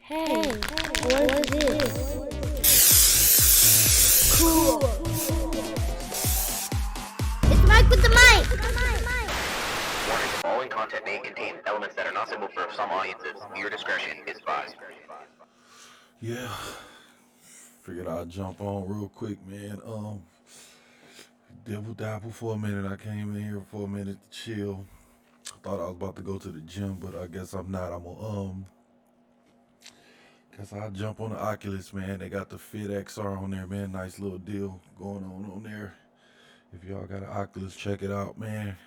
Hey, what is this? Cool. It's Mike with the mic. Warning, the following content may contain elements that are not suitable for some audiences. Your discretion is advised. Yeah, figured I'd jump on real quick, man. Dibble dabble for a minute. I came in here for a minute to chill. Thought I was about to go to the gym, but I guess I'm not. Guess I'll jump on the Oculus, man. They got the Fit XR on there, man. Nice little deal going on there. If y'all got an Oculus, check it out, man.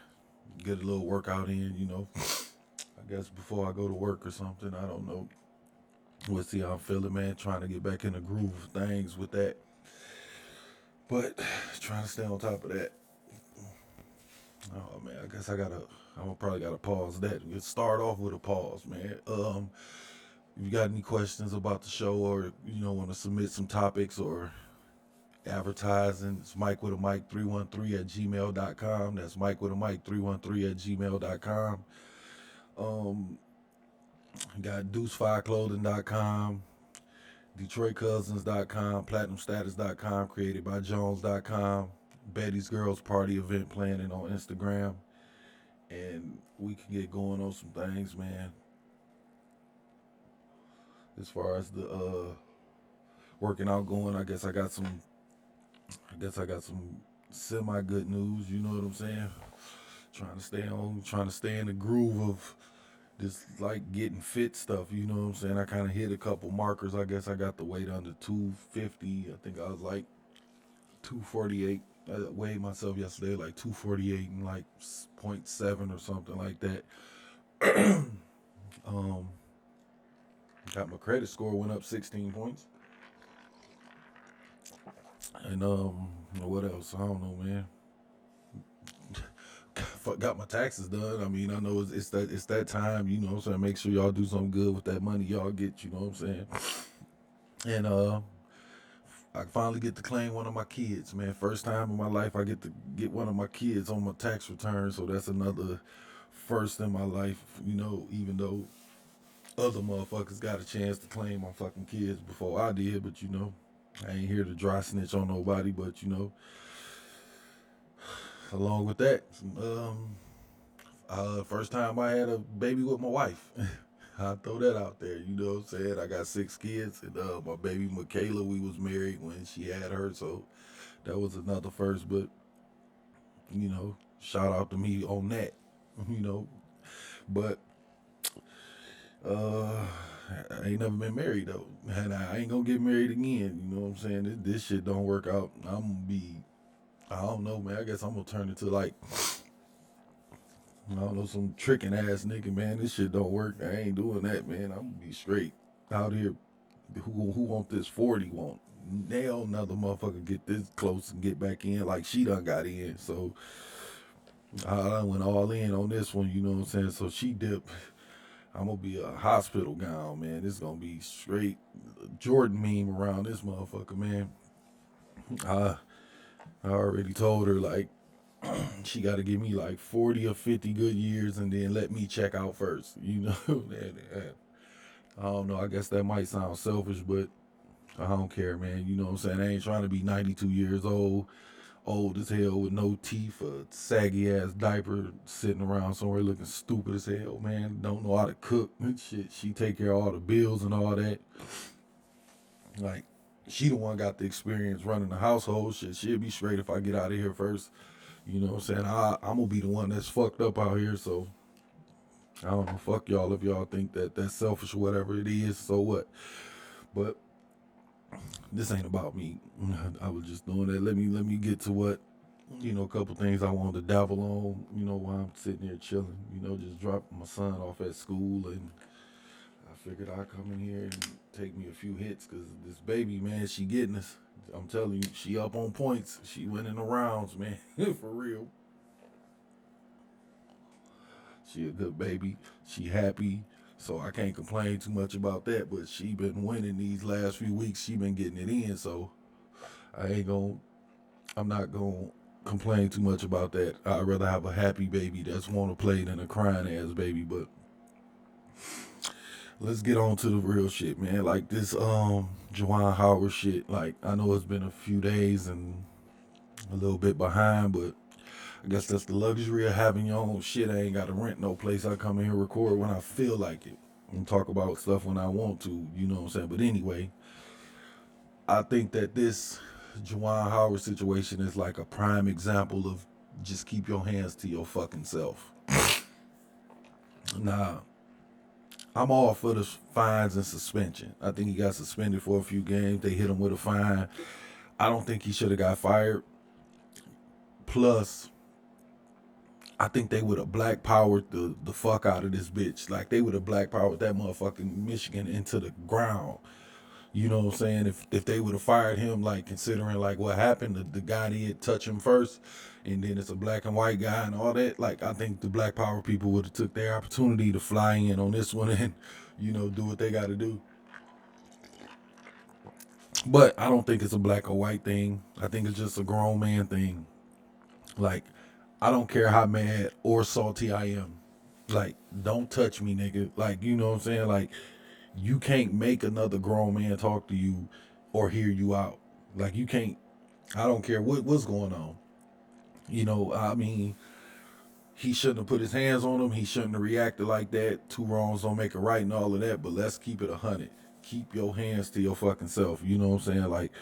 Get a little workout in, I guess before I go to work or something. I don't know. We'll see how I'm feeling, man. Trying to get back in the groove of things with that. But trying to stay on top of that. Oh man, I guess I'm probably gotta pause that. Let's start off with a pause, man. If you got any questions about the show or want to submit some topics or advertising, it's Mike with a Mic 313 at gmail.com. That's Mike with a Mic 313 at gmail.com. Got Deuce5clothing.com, DetroitCousins.com, PlatinumStatus.com, CreatedByJones.com, Betty's Girls Party event planning on Instagram, and we can get going on some things, man. As far as the working out going, I guess I got some semi good news. You know what I'm saying? Trying to stay in the groove of just like getting fit stuff. You know what I'm saying? I kind of hit a couple markers. I guess I got the weight under 250. I think I was like 248. I weighed myself yesterday like 248 and like 0.7 or something like that. Got my credit score went up 16 points. And what else? I don't know, man. Got my taxes done. I mean, I know it's that time, you know what I'm saying? Make sure y'all do something good with that money y'all get, you know what I'm saying? And I finally get to claim one of my kids, man. First time in my life I get to get one of my kids on my tax return, so that's another first in my life, even though other motherfuckers got a chance to claim my fucking kids before I did, but I ain't here to dry snitch on nobody, but along with that, first time I had a baby with my wife. I'll throw that out there, you know what I'm saying? I got 6 kids, and my baby Michaela, we was married when she had her, so that was another first, but, shout out to me on that, but, I ain't never been married though, and I ain't gonna get married again, you know what I'm saying? This shit don't work out, I don't know, man. I guess I'm gonna turn into like, I don't know, some tricking ass nigga, man. This shit don't work. I ain't doing that, man. I'm gonna be straight out here. Who want this 40 want? Nail another motherfucker get this close and get back in like she done got in. So I went all in on this one, you know what I'm saying? So she dipped. I'm gonna be a hospital gown, man. This gonna be straight Jordan meme around this motherfucker, man. I already told her, like, she got to give me like 40 or 50 good years and then let me check out first, I don't know, I guess that might sound selfish, but I don't care, man. You know what I'm saying? I ain't trying to be 92 years old as hell with no teeth, a saggy ass diaper, sitting around somewhere looking stupid as hell, man. Don't know how to cook and shit. She take care of all the bills and all that. Like, she the one got the experience running the household. Shit, she'll be straight if I get out of here first. You know what I'm saying? I'm gonna be the one that's fucked up out here, so I don't know, fuck y'all if y'all think that that's selfish or whatever it is, so what? But this ain't about me. I was just doing that. Let me get to what, a couple things I wanted to dabble on, while I'm sitting here chilling, just dropping my son off at school, and I figured I'd come in here and take me a few hits, because this baby, man, she getting us. I'm telling you, she up on points. She winning the rounds, man. For real. She a good baby. She happy. So I can't complain too much about that. But she been winning these last few weeks. She been getting it in. So I'm not going to complain too much about that. I'd rather have a happy baby that's want to play than a crying ass baby. But let's get on to the real shit, man. Like this Juwan Howard shit. Like I know it's been a few days and a little bit behind, but I guess that's the luxury of having your own shit. I ain't got to rent no place. I come in here record when I feel like it and talk about stuff when I want to. You know what I'm saying? But anyway, I think that this Juwan Howard situation is like a prime example of just keep your hands to your fucking self. Nah, I'm all for the fines and suspension. I think he got suspended for a few games. They hit him with a fine. I don't think he should have got fired. Plus, I think they would have black powered the fuck out of this bitch. Like they would have black powered that motherfucking Michigan into the ground. You know what I'm saying? If they would have fired him, like considering like what happened, the guy did touch him first, and then it's a black and white guy and all that. Like I think the black power people would have took their opportunity to fly in on this one and do what they got to do. But I don't think it's a black or white thing. I think it's just a grown man thing. Like I don't care how mad or salty I am. Like don't touch me, nigga. Like you know what I'm saying? Like you can't make another grown man talk to you or hear you out. Like you can't. I don't care what's going on. I mean, he shouldn't have put his hands on him. He shouldn't have reacted like that. Two wrongs don't make a right and all of that. But let's keep it 100. Keep your hands to your fucking self. You know what I'm saying? Like,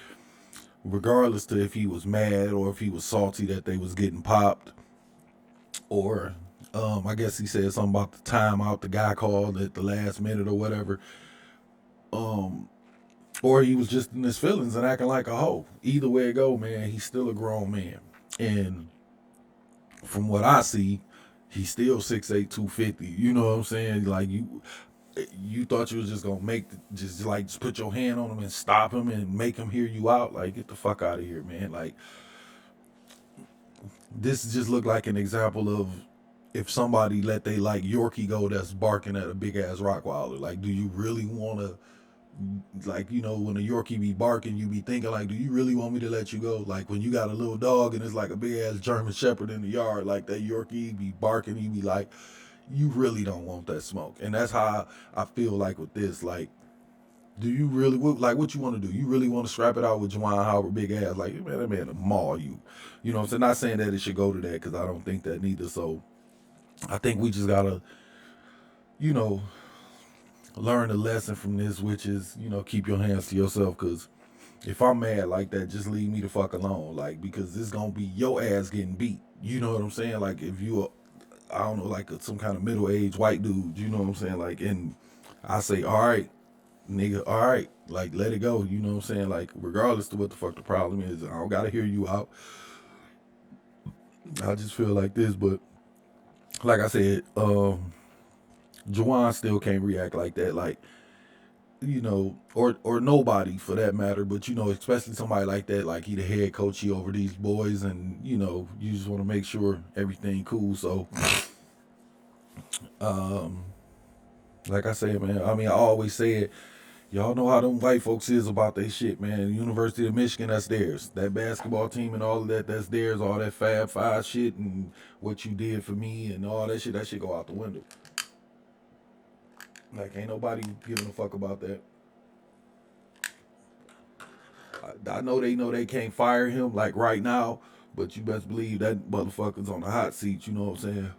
regardless to if he was mad or if he was salty that they was getting popped, or I guess he said something about the timeout the guy called at the last minute or whatever. Or he was just in his feelings and acting like a hoe. Either way it go, man, he's still a grown man. And from what I see, he's still 6'8", 250. You know what I'm saying? Like you thought you was just gonna just put your hand on him and stop him and make him hear you out. Like get the fuck out of here, man. Like this just looked like an example of if somebody let they like Yorkie go that's barking at a big ass Rottweiler. Like, do you really want to? Like, when a Yorkie be barking, you be thinking like, do you really want me to let you go? Like when you got a little dog and it's like a big ass German Shepherd in the yard, like that Yorkie be barking, you be like, you really don't want that smoke. And that's how I feel like with this. Like, do you really, what you want to do? You really want to scrap it out with Juwan Howard big ass? Like, man, that man will maul you. You know what I'm saying? Not saying that it should go to that because I don't think that neither. So I think we just gotta, learn a lesson from this, which is, keep your hands to yourself. Because if I'm mad like that, just leave me the fuck alone. Like, because it's going to be your ass getting beat. You know what I'm saying? Like, if you I don't know, like some kind of middle-aged white dude, you know what I'm saying? Like, and I say, all right, nigga, all right, like, let it go. You know what I'm saying? Like, regardless of what the fuck the problem is, I don't got to hear you out. I just feel like this, but like I said, Juwan still can't react like that, like, or nobody for that matter, but especially somebody like that, like he the head coach, he over these boys, and you just want to make sure everything cool. So, like I said, man, I mean, I always say it. Y'all know how them white folks is about their shit, man. University of Michigan, that's theirs. That basketball team and all of that, that's theirs. All that Fab Five shit and what you did for me and all that shit go out the window. Like, ain't nobody giving a fuck about that. I know they can't fire him, like, right now, but you best believe that motherfucker's on the hot seat, you know what I'm saying?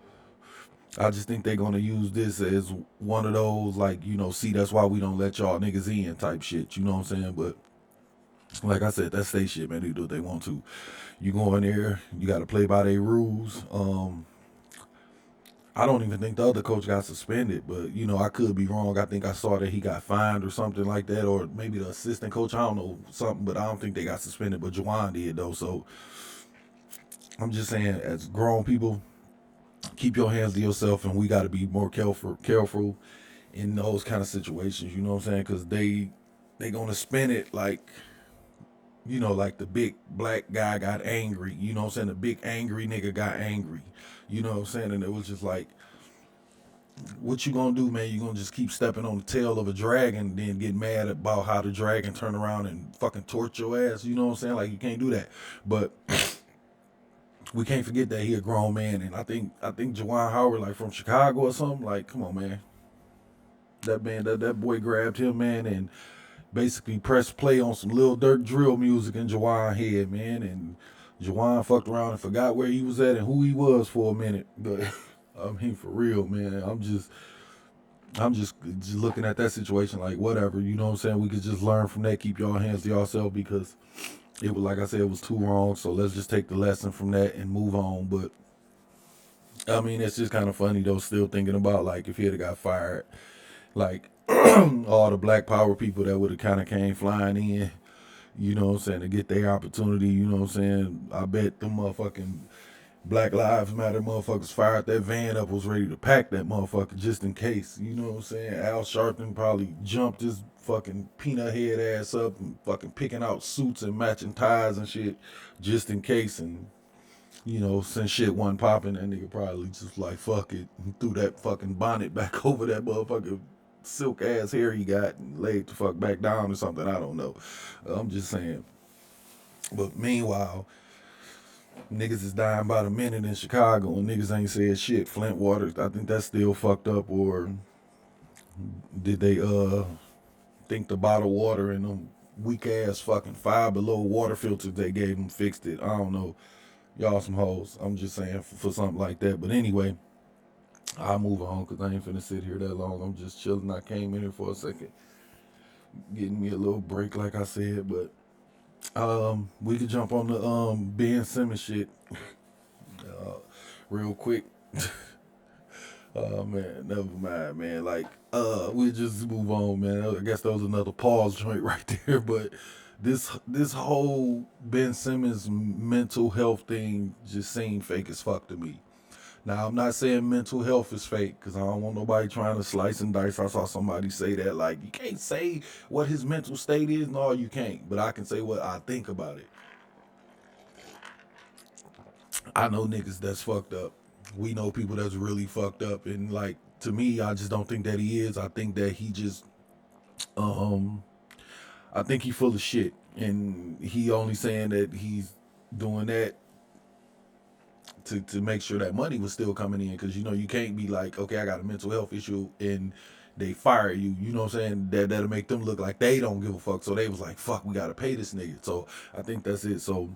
I just think they're going to use this as one of those, like, see, that's why we don't let y'all niggas in type shit, you know what I'm saying? But, like I said, that's their shit, man. They do what they want to. You go in there, you got to play by their rules. I don't even think the other coach got suspended, but, I could be wrong. I think I saw that he got fined or something like that, or maybe the assistant coach, I don't know, something, but I don't think they got suspended, but Juwan did, though. So I'm just saying, as grown people, keep your hands to yourself, and we got to be more careful in those kind of situations, you know what I'm saying? Because they going to spin it like, like the big black guy got angry, you know what I'm saying? The big angry nigga got angry. You know what I'm saying? And it was just like, what you gonna do, man? You gonna just keep stepping on the tail of a dragon, then get mad about how the dragon turn around and fucking torch your ass? You know what I'm saying? Like, you can't do that. But we can't forget that he a grown man, and I think Juwan Howard, like, from Chicago or something. Like, come on, man. That boy grabbed him, man, and basically pressed play on some Lil Durk drill music in Juwan head, man, and Juwan fucked around and forgot where he was at and who he was for a minute. But I mean, for real, man, I'm just looking at that situation like whatever, you know what I'm saying? We could just learn from that, keep y'all hands to yourself because it was, like I said, it was too wrong. So let's just take the lesson from that and move on. But I mean, it's just kind of funny though, still thinking about like if he had got fired, like all the Black Power people that would have kind of came flying in, you know what I'm saying, to get their opportunity, you know what I'm saying? I bet them motherfucking Black Lives Matter motherfuckers fired that van up, was ready to pack that motherfucker just in case, you know what I'm saying? Al Sharpton probably jumped his fucking peanut head ass up and fucking picking out suits and matching ties and shit just in case. And you know, since shit wasn't popping, that nigga probably just like, fuck it, and threw that fucking bonnet back over that motherfucking silk ass hair he got and laid the fuck back down or something. I don't know. I'm just saying. But meanwhile, niggas is dying by the minute in Chicago and niggas ain't said shit. Flint Water, I think that's still fucked up. Or did they think the bottled water and them weak ass fucking Five Below water filters they gave them fixed it? I don't know. Y'all some hoes. I'm just saying for something like that. But anyway, I'll move on because I ain't finna sit here that long. I'm just chilling. I came in here for a second, getting me a little break, like I said. But we could jump on the Ben Simmons shit real quick. Oh man, never mind, man. Like, we'll just move on, man. I guess that was another pause joint right there. But this whole Ben Simmons mental health thing just seemed fake as fuck to me. Now, I'm not saying mental health is fake because I don't want nobody trying to slice and dice. I saw somebody say that, like, you can't say what his mental state is. No, you can't. But I can say what I think about it. I know niggas that's fucked up. We know people that's really fucked up. And, like, to me, I just don't think that he is. I think that he just, I think he full of shit. And he only saying that he's doing that to make sure that money was still coming in, because you know you can't be like, okay, I got a mental health issue and they fire you, you know what I'm saying? That'll make them look like they don't give a fuck. So they was like, fuck, we gotta pay this nigga. So I think that's it. So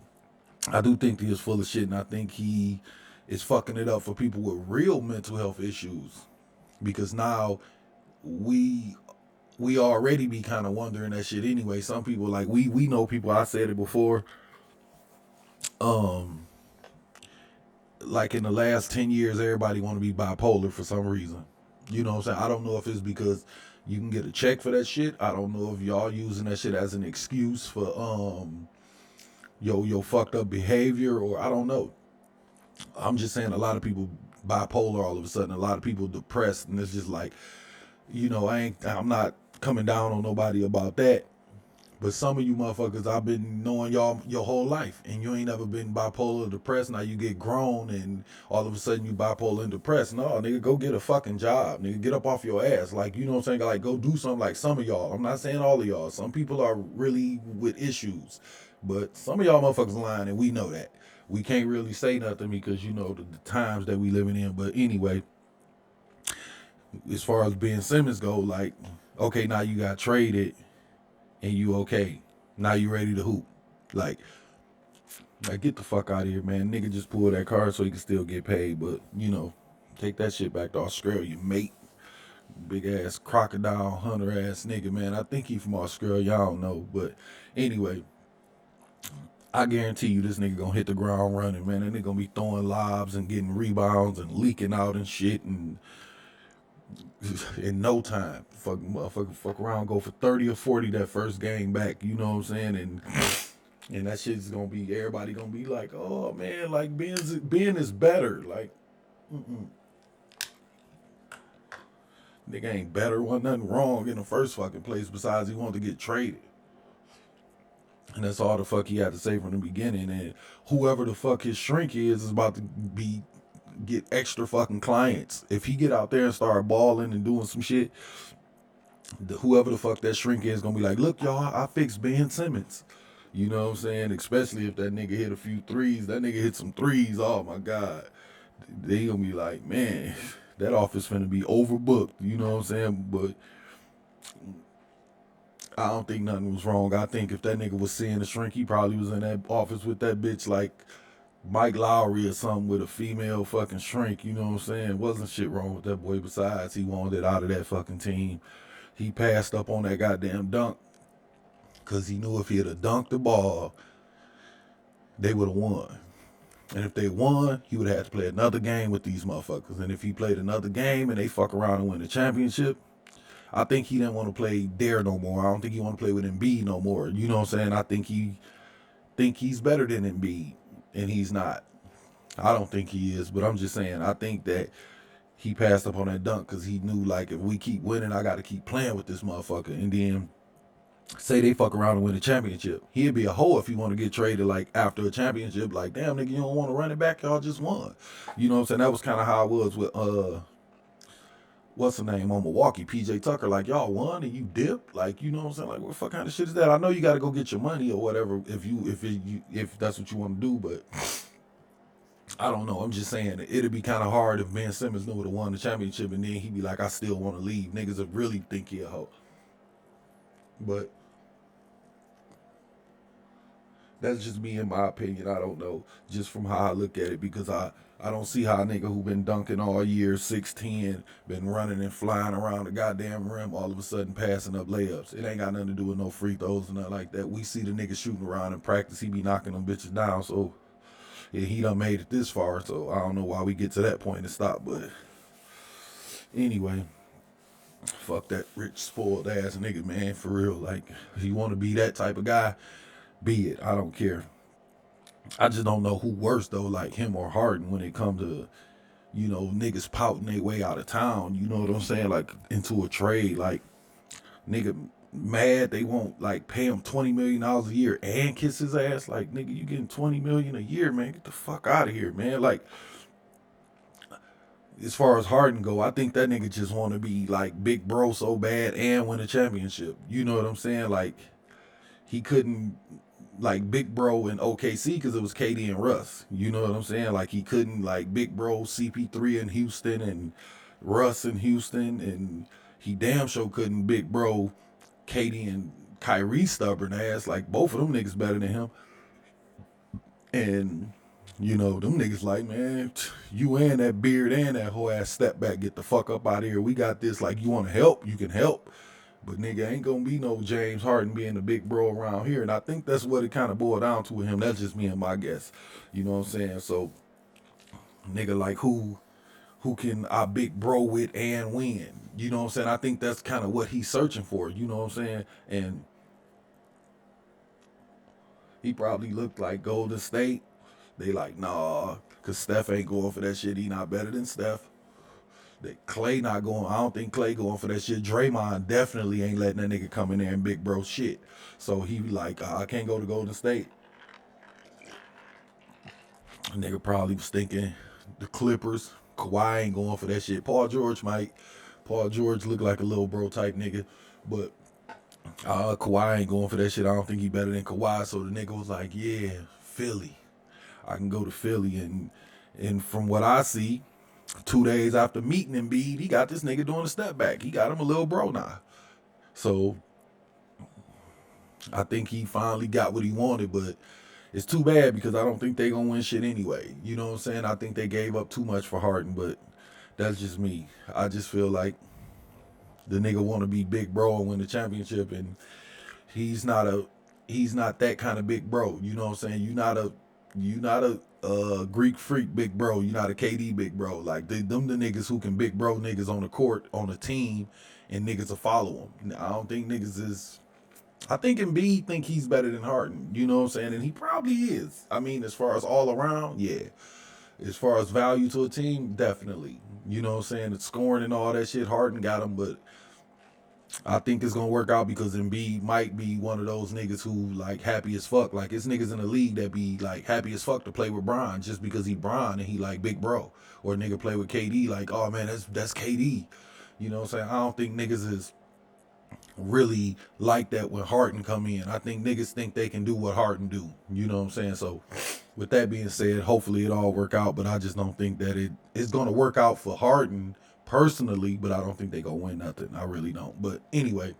I do think he is full of shit, and I think he is fucking it up for people with real mental health issues, because now we already be kind of wondering that shit anyway. Some people, like, we know people, I said it before, like in the last 10 years, everybody want to be bipolar for some reason. You know what I'm saying? I don't know if it's because you can get a check for that shit. I don't know if y'all using that shit as an excuse for your fucked up behavior, or I don't know. I'm just saying a lot of people bipolar all of a sudden. A lot of people depressed, and it's just like, you know, I'm not coming down on nobody about that. But some of you motherfuckers, I've been knowing y'all your whole life, and you ain't never been bipolar or depressed. Now you get grown, and all of a sudden you bipolar and depressed. No, nigga, go get a fucking job. Nigga, get up off your ass. Like, you know what I'm saying? Like, go do something. Like some of y'all. I'm not saying all of y'all. Some people are really with issues. But some of y'all motherfuckers lying, and we know that. We can't really say nothing because, you know, the times that we living in. But anyway, as far as Ben Simmons go, like, okay, now you got traded. And you okay. Now you ready to hoop. Like, get the fuck out of here, man. Nigga just pulled that card so he can still get paid. But, you know, take that shit back to Australia, mate. Big ass crocodile hunter ass nigga, man. I think he from Australia. I don't know. But anyway, I guarantee you this nigga gonna hit the ground running, man. That nigga gonna be throwing lobs and getting rebounds and leaking out and shit, and in no time, fuck around, go for 30 or 40 that first game back, you know what I'm saying? And that shit's gonna be, everybody gonna be like, oh man, like Ben is better. Like, nigga ain't better. Wasn't nothing wrong in the first fucking place besides he wanted to get traded. And that's all the fuck he had to say from the beginning. And whoever the fuck his shrink is about to get extra fucking clients. If he get out there and start balling and doing some shit, whoever the fuck that shrink is gonna be like, look, y'all, I fixed Ben Simmons. You know what I'm saying? Especially if that nigga hit a few threes. That nigga hit some threes. Oh my God. They gonna be like, man, that office finna be overbooked. You know what I'm saying? But I don't think nothing was wrong. I think if that nigga was seeing a shrink, he probably was in that office with that bitch like Mike Lowry or something with a female fucking shrink. You know what I'm saying? Wasn't shit wrong with that boy. Besides, he wanted it out of that fucking team. He passed up on that goddamn dunk because he knew if he had dunked the ball, they would have won. And if they won, he would have had to play another game with these motherfuckers. And if he played another game and they fuck around and win the championship, I think he didn't want to play there no more. I don't think he want to play with Embiid no more. You know what I'm saying? I think he's better than Embiid, and he's not. I don't think he is, but I'm just saying, I think that he passed up on that dunk because he knew, like, if we keep winning, I got to keep playing with this motherfucker. And then say they fuck around and win the championship. He'd be a hoe if he want to get traded, like, after a championship. Like, damn, nigga, you don't want to run it back? Y'all just won. You know what I'm saying? That was kind of how it was with, what's the name on Milwaukee, PJ Tucker. Like, y'all won and you dipped. Like, you know what I'm saying? Like, what the fuck kind of shit is that? I know you got to go get your money or whatever if that's what you want to do, but I don't know. I'm just saying it'd be kind of hard if Ben Simmons knew would have won the championship and then he'd be like, I still want to leave. Niggas would really think he a hoe. But that's just me in my opinion. I don't know. Just from how I look at it, because I don't see how a nigga who been dunking all year, 6'10", been running and flying around the goddamn rim, all of a sudden passing up layups. It ain't got nothing to do with no free throws or nothing like that. We see the nigga shooting around in practice. He be knocking them bitches down. So yeah, he done made it this far. So I don't know why we get to that point and stop. But anyway, fuck that rich, spoiled ass nigga, man. For real. Like, if you want to be that type of guy, be it. I don't care. I just don't know who worse though, like him or Harden, when it comes to, you know, niggas pouting their way out of town. You know what I'm saying? Like, into a trade. Like, nigga mad they won't like pay him $20 million a year and kiss his ass. Like, nigga, you getting $20 million a year, man? Get the fuck out of here, man. Like, as far as Harden go, I think that nigga just want to be like big bro so bad and win a championship. You know what I'm saying? Like, he couldn't like big bro in OKC because it was KD and Russ. You know what I'm saying? Like, he couldn't like big bro CP3 in Houston and Russ in Houston, and he damn sure couldn't big bro KD and Kyrie stubborn ass. Like, both of them niggas better than him. And you know, them niggas like, man, you and that beard and that whole ass step back, get the fuck up out of here. We got this. Like, you want to help, you can help. But nigga, ain't gonna be no James Harden being the big bro around here. And I think that's what it kind of boiled down to with him. That's just me and my guess. You know what I'm saying? So, nigga, like, who can I big bro with and win? You know what I'm saying? I think that's kind of what he's searching for. You know what I'm saying? And he probably looked like Golden State. They like, nah, because Steph ain't going for that shit. He not better than Steph. That Clay not going. I don't think Clay going for that shit. Draymond definitely ain't letting that nigga come in there and big bro shit. So he be like, I can't go to Golden State. Nigga probably was thinking the Clippers. Kawhi ain't going for that shit. Paul George might. Paul George look like a little bro type nigga. But Kawhi ain't going for that shit. I don't think he better than Kawhi. So the nigga was like, yeah, Philly. I can go to Philly. And from what I see, 2 days after meeting Embiid, he got this nigga doing a step back. He got him a little bro now. So I think he finally got what he wanted, but it's too bad because I don't think they gonna win shit anyway. You know what I'm saying? I think they gave up too much for Harden, but that's just me. I just feel like the nigga want to be big bro and win the championship, and he's not that kind of big bro. You know what I'm saying? You not a Greek freak big bro. You're not a KD big bro. Like, them the niggas who can big bro niggas on the court, on the team, and niggas will follow them. I don't think niggas is. I think Embiid think he's better than Harden. You know what I'm saying? And he probably is. I mean, as far as all around, yeah. As far as value to a team, definitely. You know what I'm saying? It's scoring and all that shit. Harden got him, but I think it's gonna work out because Embiid might be one of those niggas who like happy as fuck. Like, it's niggas in the league that be like happy as fuck to play with Bron just because he Bron and he like big bro. Or a nigga play with KD like, oh man, that's KD. You know what I'm saying? I don't think niggas is really like that when Harden come in. I think niggas think they can do what Harden do. You know what I'm saying? So with that being said, hopefully it all work out, but I just don't think that it's gonna work out for Harden personally, but I don't think they gonna win nothing. I really don't. But anyway,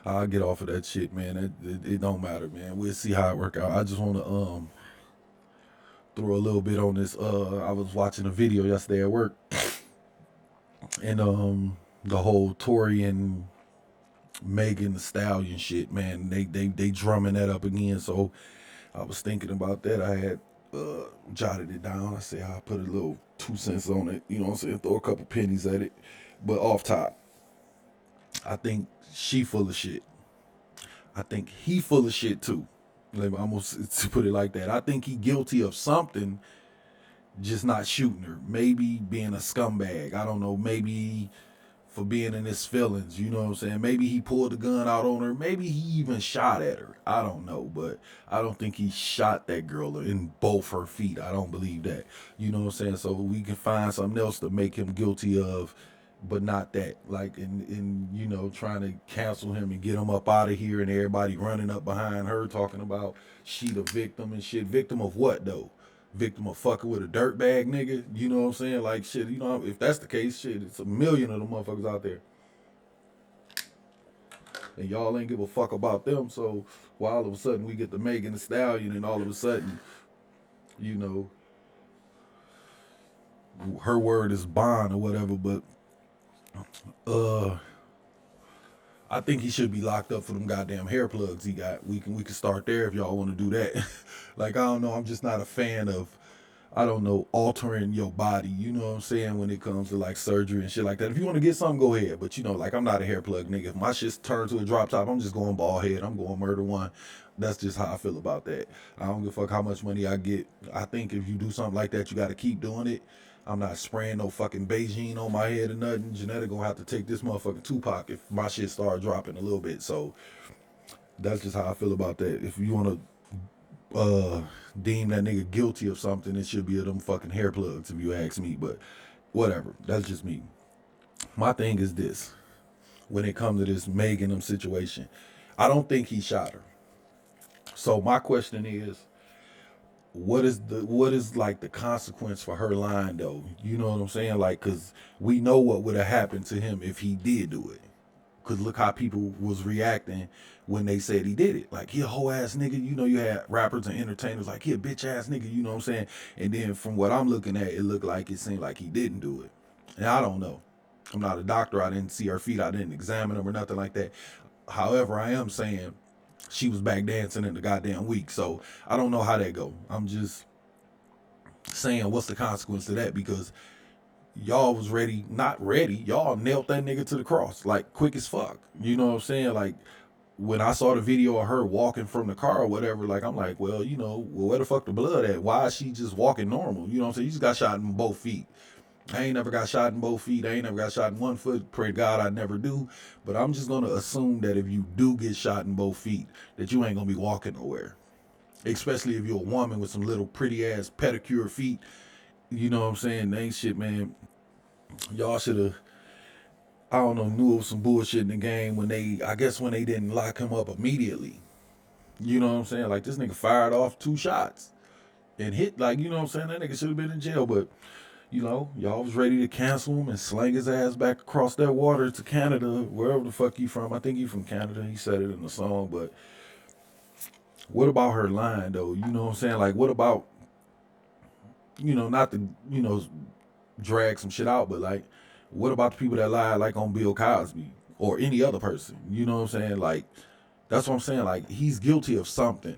I'll get off of that shit, man. It don't matter, man. We'll see how it work out. I just want to throw a little bit on this. I was watching a video yesterday at work, and the whole Tory and Megan Thee Stallion shit, man. They drumming that up again. So I was thinking about that. I had jotted it down. I said I'll put a little 2 cents on it. You know what I'm saying? Throw a couple pennies at it. But off top, I think she full of shit. I think he full of shit too. Like, almost to put it like that. I think he guilty of something, just not shooting her. Maybe being a scumbag. I don't know. Maybe for being in his feelings. You know what I'm saying? Maybe he pulled the gun out on her. Maybe he even shot at her. I don't know. But I don't think he shot that girl in both her feet. I don't believe that. You know what I'm saying? So we can find something else to make him guilty of, but not that. Like, in you know, trying to cancel him and get him up out of here, and everybody running up behind her talking about she the victim and shit. Victim of what though? Victim of fucking with a dirtbag nigga? You know what I'm saying? Like, shit, you know, if that's the case, shit, it's a million of them motherfuckers out there. And y'all ain't give a fuck about them, so why all of a sudden we get the Megan Thee Stallion, and all of a sudden, you know, her word is bond or whatever. But I think he should be locked up for them goddamn hair plugs he got. We can start there if y'all want to do that. Like, I don't know, I'm just not a fan of, I don't know, altering your body, you know what I'm saying, when it comes to like surgery and shit like that. If you want to get something, go ahead. But you know, like, I'm not a hair plug nigga. If my shit's turned to a drop top, I'm just going bald head. I'm going murder one. That's just how I feel about that. I don't give a fuck how much money I get. I think if you do something like that, you got to keep doing it. I'm not spraying no fucking Beijing on my head or nothing. Janetta gonna have to take this motherfucking Tupac if my shit start dropping a little bit. So that's just how I feel about that. If you want to deem that nigga guilty of something, it should be of them fucking hair plugs, if you ask me. But whatever, that's just me. My thing is this: when it comes to this Megan them situation, I don't think he shot her. So my question is, what is like the consequence for her lying though? You know what I'm saying? Like, cause we know what would have happened to him if he did do it. Cause look how people was reacting when they said he did it. Like, he a hoe ass nigga. You know, you had rappers and entertainers like, he a bitch ass nigga. You know what I'm saying? And then from what I'm looking at, it looked like it seemed like he didn't do it. And I don't know. I'm not a doctor. I didn't see her feet. I didn't examine them or nothing like that. However, I am saying she was back dancing in the goddamn week. So I don't know how that go. I'm just saying, what's the consequence to that? Because y'all was ready, not ready. Y'all nailed that nigga to the cross, like, quick as fuck. You know what I'm saying? Like, when I saw the video of her walking from the car or whatever, like, I'm like, well, you know, well, where the fuck the blood at? Why is she just walking normal? You know what I'm saying? You just got shot in both feet. I ain't never got shot in both feet. I ain't never got shot in one foot. Pray to God I never do. But I'm just going to assume that if you do get shot in both feet, that you ain't going to be walking nowhere. Especially if you're a woman with some little pretty ass pedicure feet. You know what I'm saying? They ain't shit, man. Y'all should have, I don't know, knew it was some bullshit in the game when they didn't lock him up immediately. You know what I'm saying? Like, this nigga fired off 2 shots and hit, like, you know what I'm saying? That nigga should have been in jail, but you know, y'all was ready to cancel him and slang his ass back across that water to Canada, wherever the fuck you from. I think you from Canada. He said it in the song. But what about her lying, though? You know what I'm saying? Like, what about, you know, not to, you know, drag some shit out, but, like, what about the people that lie, like, on Bill Cosby or any other person? You know what I'm saying? Like, that's what I'm saying. Like, he's guilty of something,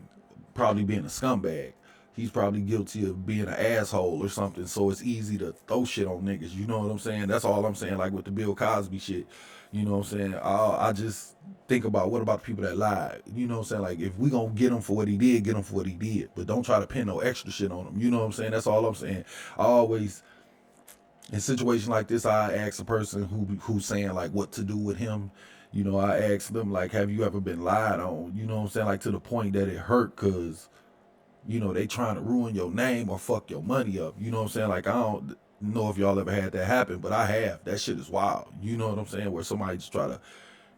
probably being a scumbag. He's probably guilty of being an asshole or something, so it's easy to throw shit on niggas. You know what I'm saying? That's all I'm saying, like with the Bill Cosby shit. You know what I'm saying? I just think about, what about the people that lied? You know what I'm saying? Like, if we gonna get him for what he did, get him for what he did. But don't try to pin no extra shit on him. You know what I'm saying? That's all I'm saying. I always, in situations like this, I ask a person who's saying, like, what to do with him. You know, I ask them, like, have you ever been lied on? You know what I'm saying? Like, to the point that it hurt, because you know, they trying to ruin your name or fuck your money up. You know what I'm saying? Like, I don't know if y'all ever had that happen, but I have. That shit is wild. You know what I'm saying? Where somebody just try to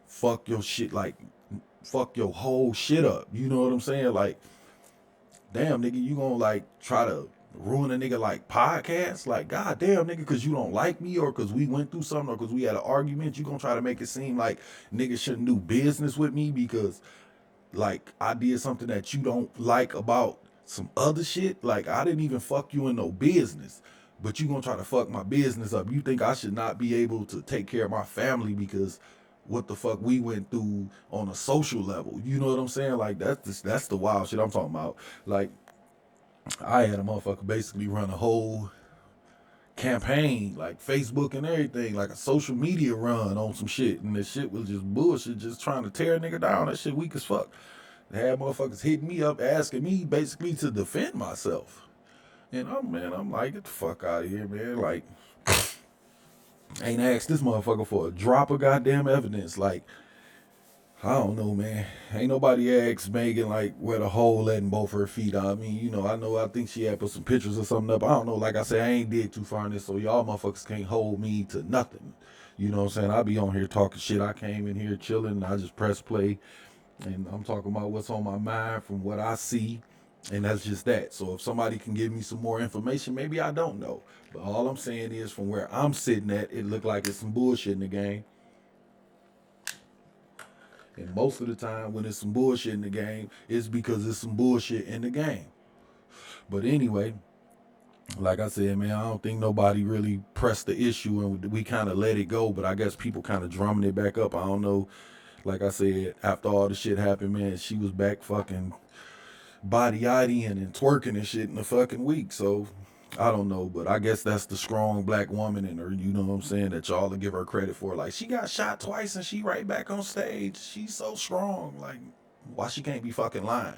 fuck your shit, like, fuck your whole shit up. You know what I'm saying? Like, damn, nigga, you gonna, like, try to ruin a nigga like podcast? Like, goddamn, nigga, because you don't like me or because we went through something or because we had an argument, you gonna try to make it seem like niggas shouldn't do business with me because, like, I did something that you don't like about some other shit? Like, I didn't even fuck you in no business, but you gonna try to fuck my business up. You think I should not be able to take care of my family because what the fuck we went through on a social level? You know what I'm saying? Like, that's the wild shit I'm talking about. Like, I had a motherfucker basically run a whole campaign, like Facebook and everything, like a social media run on some shit, and this shit was just bullshit, just trying to tear a nigga down. That shit weak as fuck. They had motherfuckers hitting me up, asking me basically to defend myself. And I'm like, get the fuck out of here, man. Like, ain't asked this motherfucker for a drop of goddamn evidence. Like, I don't know, man. Ain't nobody asked Megan, like, where the hole at in both her feet. I mean, you know, I think she had put some pictures or something up. I don't know. Like I said, I ain't dig too far in this, so y'all motherfuckers can't hold me to nothing. You know what I'm saying? I be on here talking shit. I came in here chilling. I just press play. And I'm talking about what's on my mind from what I see. And that's just that. So if somebody can give me some more information, maybe I don't know. But all I'm saying is from where I'm sitting at, it looked like it's some bullshit in the game. And most of the time when it's some bullshit in the game, it's because it's some bullshit in the game. But anyway, like I said, man, I don't think nobody really pressed the issue and we kind of let it go. But I guess people kind of drumming it back up. I don't know. Like I said, after all the shit happened, man, she was back fucking body-yiding and twerking and shit in a fucking week. So I don't know, but I guess that's the strong black woman in her, you know what I'm saying, that y'all will give her credit for. Like, she got shot twice and she right back on stage. She's so strong. Like, why she can't be fucking lying?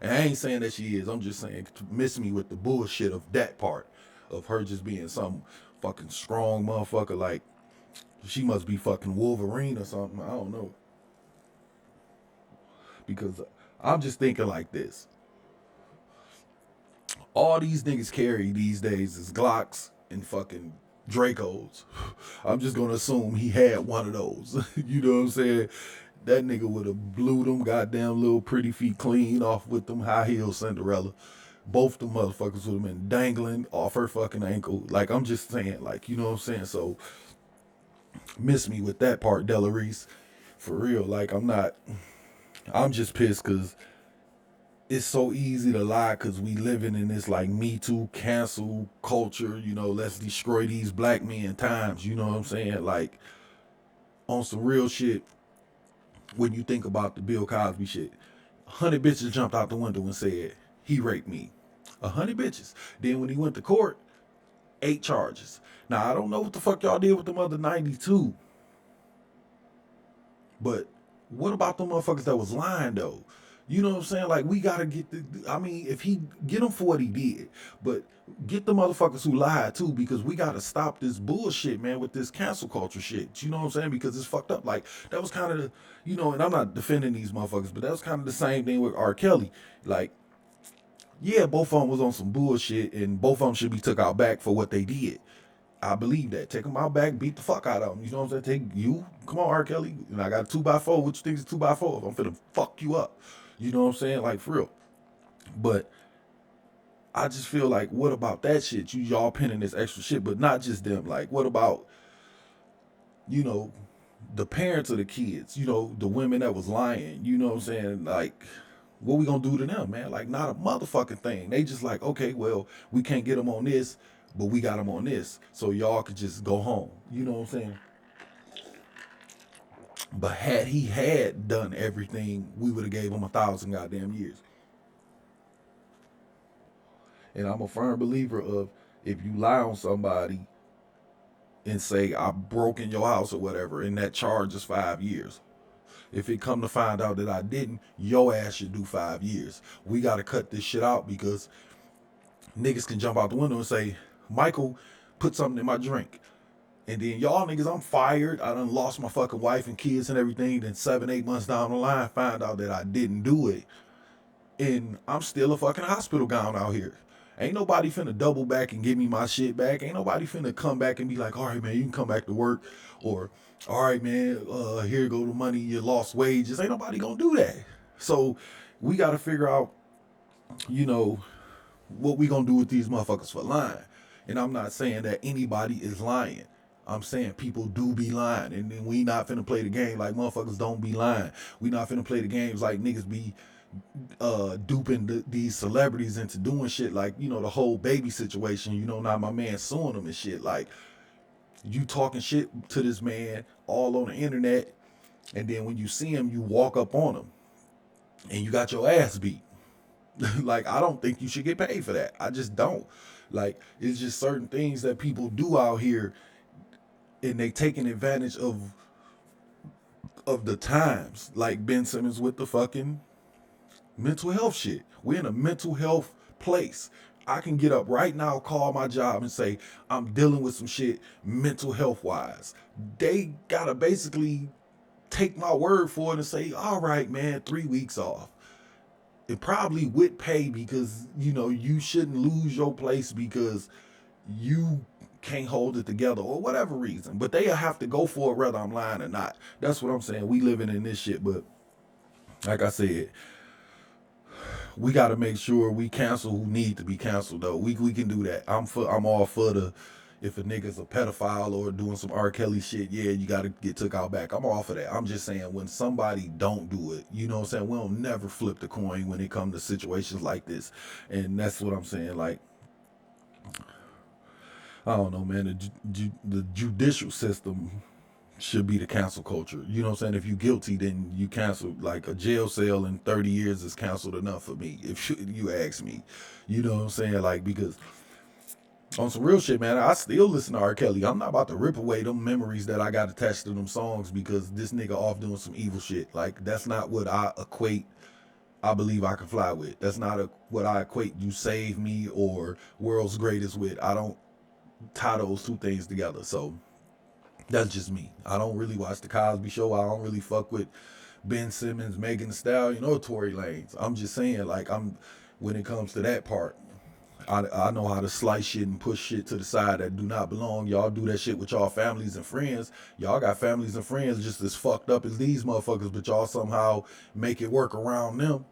And I ain't saying that she is. I'm just saying, miss me with the bullshit of that part of her just being some fucking strong motherfucker. Like, she must be fucking Wolverine or something. I don't know. Because I'm just thinking like this. All these niggas carry these days is Glocks and fucking Dracos. I'm just gonna assume he had one of those. You know what I'm saying? That nigga would have blew them goddamn little pretty feet clean off with them high heel Cinderella. Both the motherfuckers would have been dangling off her fucking ankle. Like, I'm just saying, like, you know what I'm saying? So, miss me with that part, Della Reese. For real, like, I'm just pissed because it's so easy to lie because we living in this like Me Too cancel culture, you know, let's destroy these black men times, you know what I'm saying? Like, on some real shit, when you think about the Bill Cosby shit, 100 bitches jumped out the window and said, he raped me. 100 bitches. Then when he went to court, 8 charges. Now, I don't know what the fuck y'all did with them other 92. But what about them motherfuckers that was lying, though? You know what I'm saying? Like, we gotta get I mean, if he, get him for what he did, but get the motherfuckers who lied too, because we gotta stop this bullshit, man, with this cancel culture shit. You know what I'm saying? Because it's fucked up. Like, that was kind of the, you know, and I'm not defending these motherfuckers, but that was kind of the same thing with R. Kelly. Like, yeah, both of them was on some bullshit, and both of them should be took out back for what they did. I believe that. Take them out back, beat the fuck out of them. You know what I'm saying? Take you, come on, R. Kelly. And I got a 2x4. What you think is a 2x4? I'm finna fuck you up. You know what I'm saying? Like, for real. But I just feel like, what about that shit? Y'all pinning this extra shit, but not just them. Like, what about, you know, the parents of the kids? You know, the women that was lying. You know what I'm saying? Like, what we gonna do to them, man? Like, not a motherfucking thing. They just like, okay, well, we can't get them on this, but we got them on this, so y'all could just go home. You know what I'm saying? But had he had done everything, we would have gave him 1,000 goddamn years. And I'm a firm believer of, if you lie on somebody and say, I broke in your house or whatever, and that charge is 5 years. If it come to find out that I didn't, your ass should do 5 years. We got to cut this shit out, because niggas can jump out the window and say, Michael put something in my drink. And then y'all niggas, I'm fired. I done lost my fucking wife and kids and everything. Then 7-8 months down the line, find out that I didn't do it. And I'm still a fucking hospital gown out here. Ain't nobody finna double back and give me my shit back. Ain't nobody finna come back and be like, all right, man, you can come back to work. Or, all right, man, here go the money, you lost wages. Ain't nobody gonna do that. So we gotta figure out, you know, what we gonna do with these motherfuckers for lying? And I'm not saying that anybody is lying. I'm saying people do be lying, and then we not finna play the game like motherfuckers don't be lying. We not finna play the games like niggas be duping these celebrities into doing shit like, you know, the whole baby situation. You know, now my man suing them and shit. Like, you talking shit to this man all on the internet, and then when you see him, you walk up on him, and you got your ass beat. Like, I don't think you should get paid for that. I just don't. Like, it's just certain things that people do out here, and they taking advantage of the times. Like Ben Simmons with the fucking mental health shit. We're in a mental health place. I can get up right now, call my job, and say I'm dealing with some shit mental health wise. They gotta basically take my word for it and say, all right, man, 3 weeks off. And probably with pay, because, you know, you shouldn't lose your place because you can't hold it together or whatever reason. But they have to go for it whether I'm lying or not. That's what I'm saying. We living in this shit. But like I said, we got to make sure we cancel who need to be canceled, though. We can do that. I'm all for the, if a nigga's a pedophile or doing some R. Kelly shit, yeah, you got to get took out back. I'm all for that. I'm just saying, when somebody don't do it, you know what I'm saying? We'll never flip the coin when it comes to situations like this. And that's what I'm saying. Like, I don't know, man. The judicial system should be the cancel culture. You know what I'm saying? If you guilty, then you cancel. Like, a jail cell in 30 years is canceled enough for me, if you ask me. You know what I'm saying? Like, because on some real shit, man, I still listen to R. Kelly. I'm not about to rip away them memories that I got attached to them songs because this nigga off doing some evil shit. Like, that's not what I equate I Believe I Can Fly with. That's not what I equate You Save Me or World's Greatest with. I don't tie those two things together. So that's just me. I don't really watch the Cosby Show. I don't really fuck with Ben Simmons, Megan Thee Stallion, or Tory Lanez. I'm just saying, like, when it comes to that part, I know how to slice shit and push shit to the side that do not belong. Y'all do that shit with y'all families and friends. Y'all got families and friends just as fucked up as these motherfuckers, but y'all somehow make it work around them.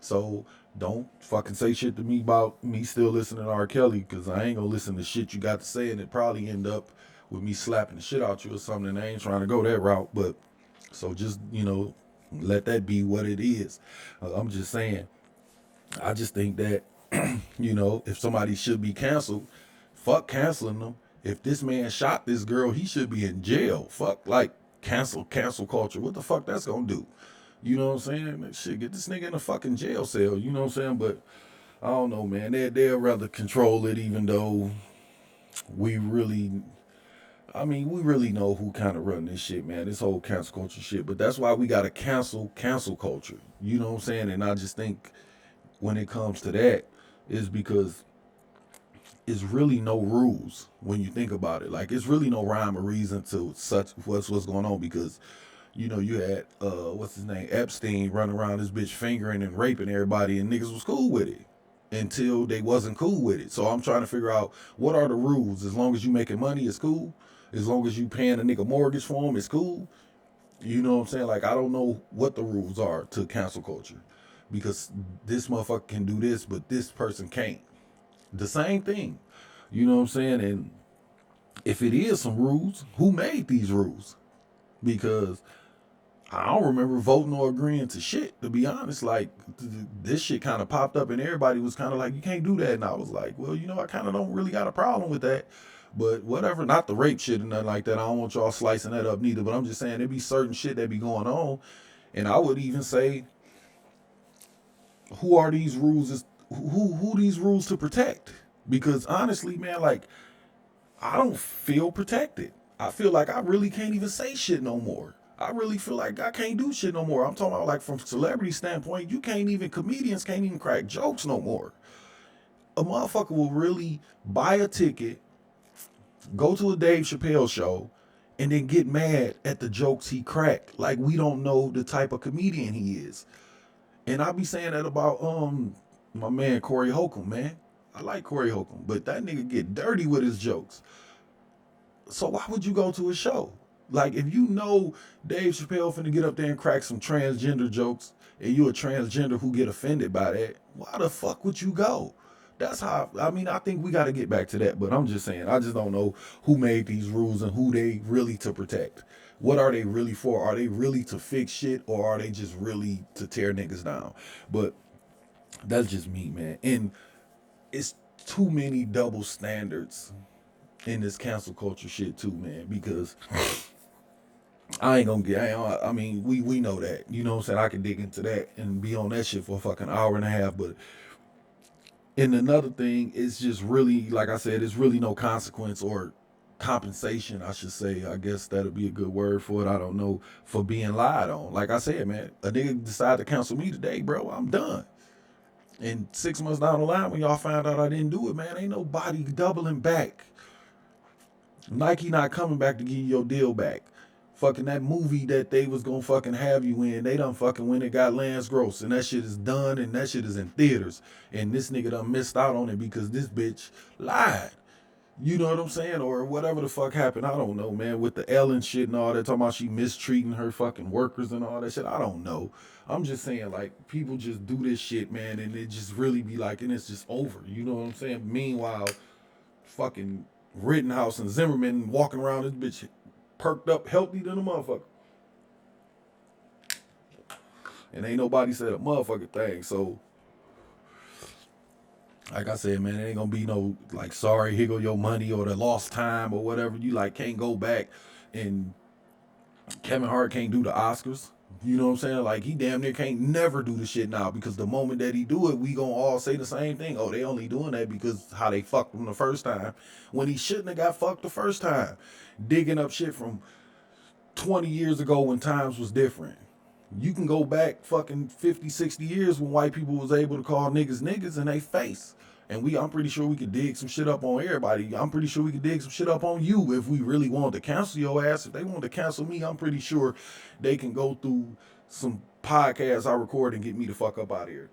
So don't fucking say shit to me about me still listening to R. Kelly, because I ain't gonna listen to shit you got to say, and it probably end up with me slapping the shit out you or something, and I ain't trying to go that route. But so just, you know, let that be what it is. I'm just saying, I just think that, you know, if somebody should be canceled, fuck canceling them. If this man shot this girl, he should be in jail. Fuck, like, cancel culture. What the fuck that's gonna do? You know what I'm saying? Shit, get this nigga in a fucking jail cell. You know what I'm saying? But I don't know, man. They'll rather control it, even though we really know who kind of run this shit, man. This whole cancel culture shit. But that's why we got to cancel culture. You know what I'm saying? And I just think when it comes to that, is because it's really no rules when you think about it. Like, it's really no rhyme or reason to what's going on, because, you know, you had what's his name, Epstein, running around this bitch fingering and raping everybody, and niggas was cool with it until they wasn't cool with it. So I'm trying to figure out, what are the rules? As long as you making money, it's cool. As long as you paying a nigga mortgage for him, it's cool. You know what I'm saying? Like, I don't know what the rules are to cancel culture, because this motherfucker can do this, but this person can't. The same thing. You know what I'm saying? And if it is some rules, who made these rules? Because I don't remember voting or agreeing to shit, to be honest. Like, this shit kind of popped up and everybody was kind of like, you can't do that. And I was like, well, you know, I kind of don't really got a problem with that. But whatever, not the rape shit and nothing like that. I don't want y'all slicing that up neither. But I'm just saying, there be certain shit that be going on. And I would even say, who are these rules? Who these rules to protect? Because honestly, man, like, I don't feel protected. I feel like I really can't even say shit no more. I really feel like I can't do shit no more. I'm talking about, like, from celebrity standpoint, comedians can't even crack jokes no more. A motherfucker will really buy a ticket, go to a Dave Chappelle show, and then get mad at the jokes he cracked. Like, we don't know the type of comedian he is. And I be saying that about my man Corey Holcomb, man. I like Corey Holcomb, but that nigga get dirty with his jokes. So why would you go to a show? Like, if you know Dave Chappelle finna get up there and crack some transgender jokes, and you a transgender who get offended by that, why the fuck would you go? That's how, I mean, I think we got to get back to that. But I'm just saying, I just don't know who made these rules and who they really to protect. What are they really for? Are they really to fix shit, or are they just really to tear niggas down? But that's just me, man. And it's too many double standards in this cancel culture shit too, man, because I ain't gonna get, I mean, we know that, you know what I'm saying? I can dig into that and be on that shit for a fucking hour and a half, but and another thing, it's just really, like I said, it's really no consequence or compensation, I should say. I guess that'd be a good word for it. I don't know, for being lied on. Like I said, man, a nigga decided to cancel me today, bro. I'm done. And 6 months down the line, when y'all find out I didn't do it, man, ain't nobody doubling back. Nike not coming back to give you your deal back. Fucking that movie that they was gonna fucking have you in, they done fucking went and got Lance Gross, and that shit is done, and that shit is in theaters. And this nigga done missed out on it because this bitch lied. You know what I'm saying? Or whatever the fuck happened. I don't know, man. With the Ellen shit and all that, talking about she mistreating her fucking workers and all that shit. I don't know. I'm just saying, like, people just do this shit, man, and it just really be like, and it's just over. You know what I'm saying? Meanwhile, fucking Rittenhouse and Zimmerman walking around this bitch perked up, healthy than a motherfucker. And ain't nobody said a motherfucking thing. So, like I said, man, it ain't gonna be no, like, sorry, here go your money, or the lost time, or whatever. You, like, can't go back, and Kevin Hart can't do the Oscars. You know what I'm saying? Like, he damn near can't never do the shit now, because the moment that he do it, we gonna all say the same thing. Oh, they only doing that because how they fucked him the first time, when he shouldn't have got fucked the first time. Digging up shit from 20 years ago when times was different. You can go back fucking 50, 60 years when white people was able to call niggas niggas in they face. And I'm pretty sure we could dig some shit up on everybody. I'm pretty sure we could dig some shit up on you if we really wanted to cancel your ass. If they wanted to cancel me, I'm pretty sure they can go through some podcasts I record and get me the fuck up out of here.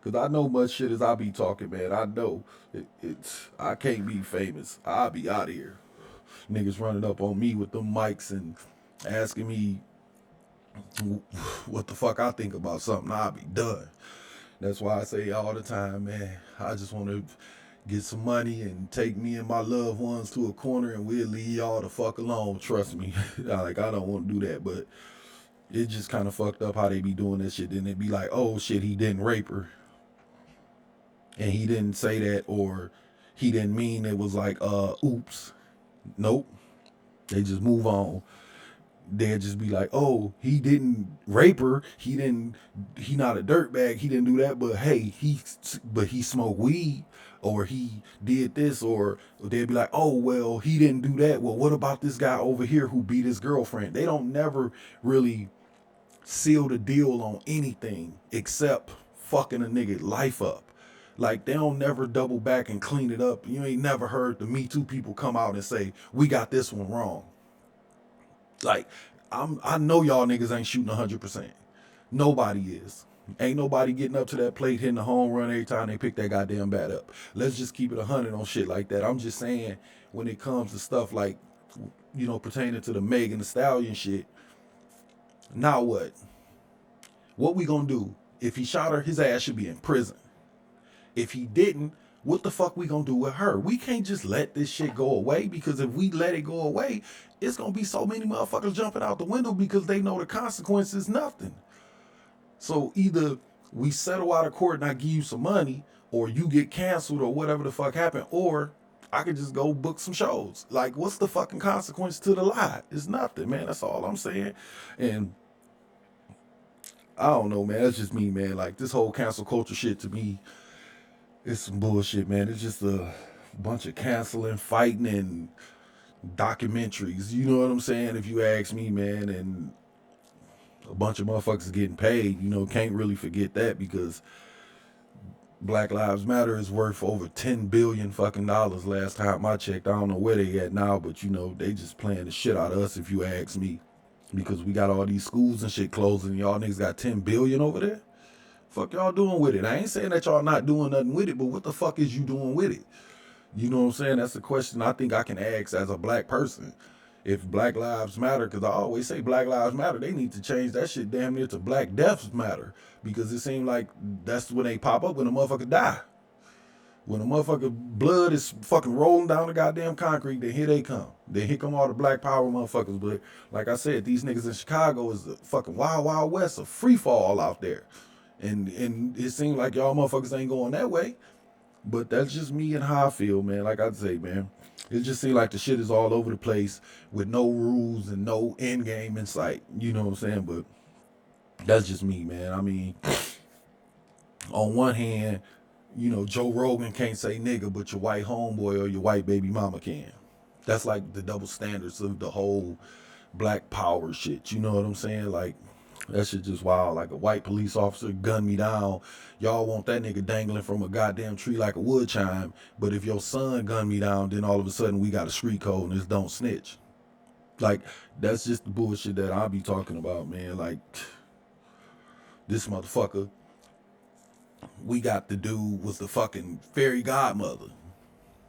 Because I know much shit as I be talking, man. I know I can't be famous. I'll be out of here. Niggas running up on me with them mics and asking me what the fuck I think about something. I'll be done. That's why I say all the time, man, I just want to get some money and take me and my loved ones to a corner and we'll leave y'all the fuck alone. Trust me. Like, I don't want to do that, but it just kind of fucked up how they be doing this shit. Then they be like, oh shit, he didn't rape her. And he didn't say that, or he didn't mean it was like, oops. Nope. They just move on. They'll just be like, oh, he didn't rape her. He not a dirtbag. He didn't do that, but hey, he smoked weed, or he did this, or they'll be like, oh, well, he didn't do that. Well, what about this guy over here who beat his girlfriend? They don't never really seal the deal on anything except fucking a nigga life up. Like, they don't never double back and clean it up. You ain't never heard the Me Too people come out and say, we got this one wrong. Like, I know y'all niggas ain't shooting 100%. Nobody is. Ain't nobody getting up to that plate, hitting the home run every time they pick that goddamn bat up. Let's just keep it 100 on shit like that. I'm just saying, when it comes to stuff like, you know, pertaining to the Megan Thee Stallion shit, now what? What we gonna do? If he shot her, his ass should be in prison. If he didn't, what the fuck we gonna do with her? We can't just let this shit go away, because if we let it go away, it's gonna be so many motherfuckers jumping out the window because they know the consequence is nothing. So either we settle out of court and I give you some money, or you get canceled, or whatever the fuck happened, or I could just go book some shows. Like, what's the fucking consequence to the lie? It's nothing, man. That's all I'm saying. And I don't know, man. That's just me, man. Like, this whole cancel culture shit, to me, it's some bullshit, man. It's just a bunch of canceling, fighting, and documentaries. You know what I'm saying? If you ask me, man, and a bunch of motherfuckers getting paid, you know, can't really forget that, because Black Lives Matter is worth over $10 billion fucking dollars last time I checked. I don't know where they at now, but you know, they just playing the shit out of us, if you ask me, because we got all these schools and shit closing. Y'all niggas got $10 billion over there. Fuck y'all doing with it? I ain't saying that y'all not doing nothing with it, but what the fuck is you doing with it? You know what I'm saying? That's the question I think I can ask as a black person. if Black Lives Matter, because I always say Black Lives Matter, they need to change that shit damn near to Black Deaths Matter, because it seems like that's when they pop up when a motherfucker die. When a motherfucker blood is fucking rolling down the goddamn concrete, then here they come. Then here come all the Black Power motherfuckers. But like I said, these niggas in Chicago is the fucking wild, wild west, a free fall out there. And it seems like y'all motherfuckers ain't going that way. But that's just me and how I feel, man. Like I say, man, it just seems like the shit is all over the place with no rules and no end game in sight. You know what I'm saying? But that's just me, man. I mean, on one hand, you know, Joe Rogan can't say nigga, but your white homeboy or your white baby mama can. That's like the double standards of the whole Black Power shit. You know what I'm saying? Like, that shit just wild. Like a white police officer gunned me down. Y'all want that nigga dangling from a goddamn tree like a wood chime. But if your son gunned me down, then all of a sudden we got a street code and it's don't snitch. Like, that's just the bullshit that I be talking about, man. Like, this motherfucker we got the dude was the fucking fairy godmother.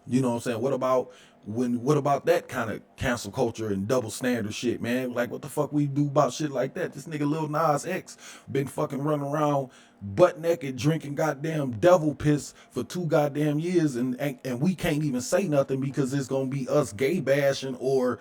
You know what I'm saying? What about that kind of cancel culture and double standard shit, man? Like, what the fuck we do about shit like that? This nigga Lil Nas X been fucking running around butt naked drinking goddamn devil piss for 2 goddamn years, and we can't even say nothing because it's gonna be us gay bashing or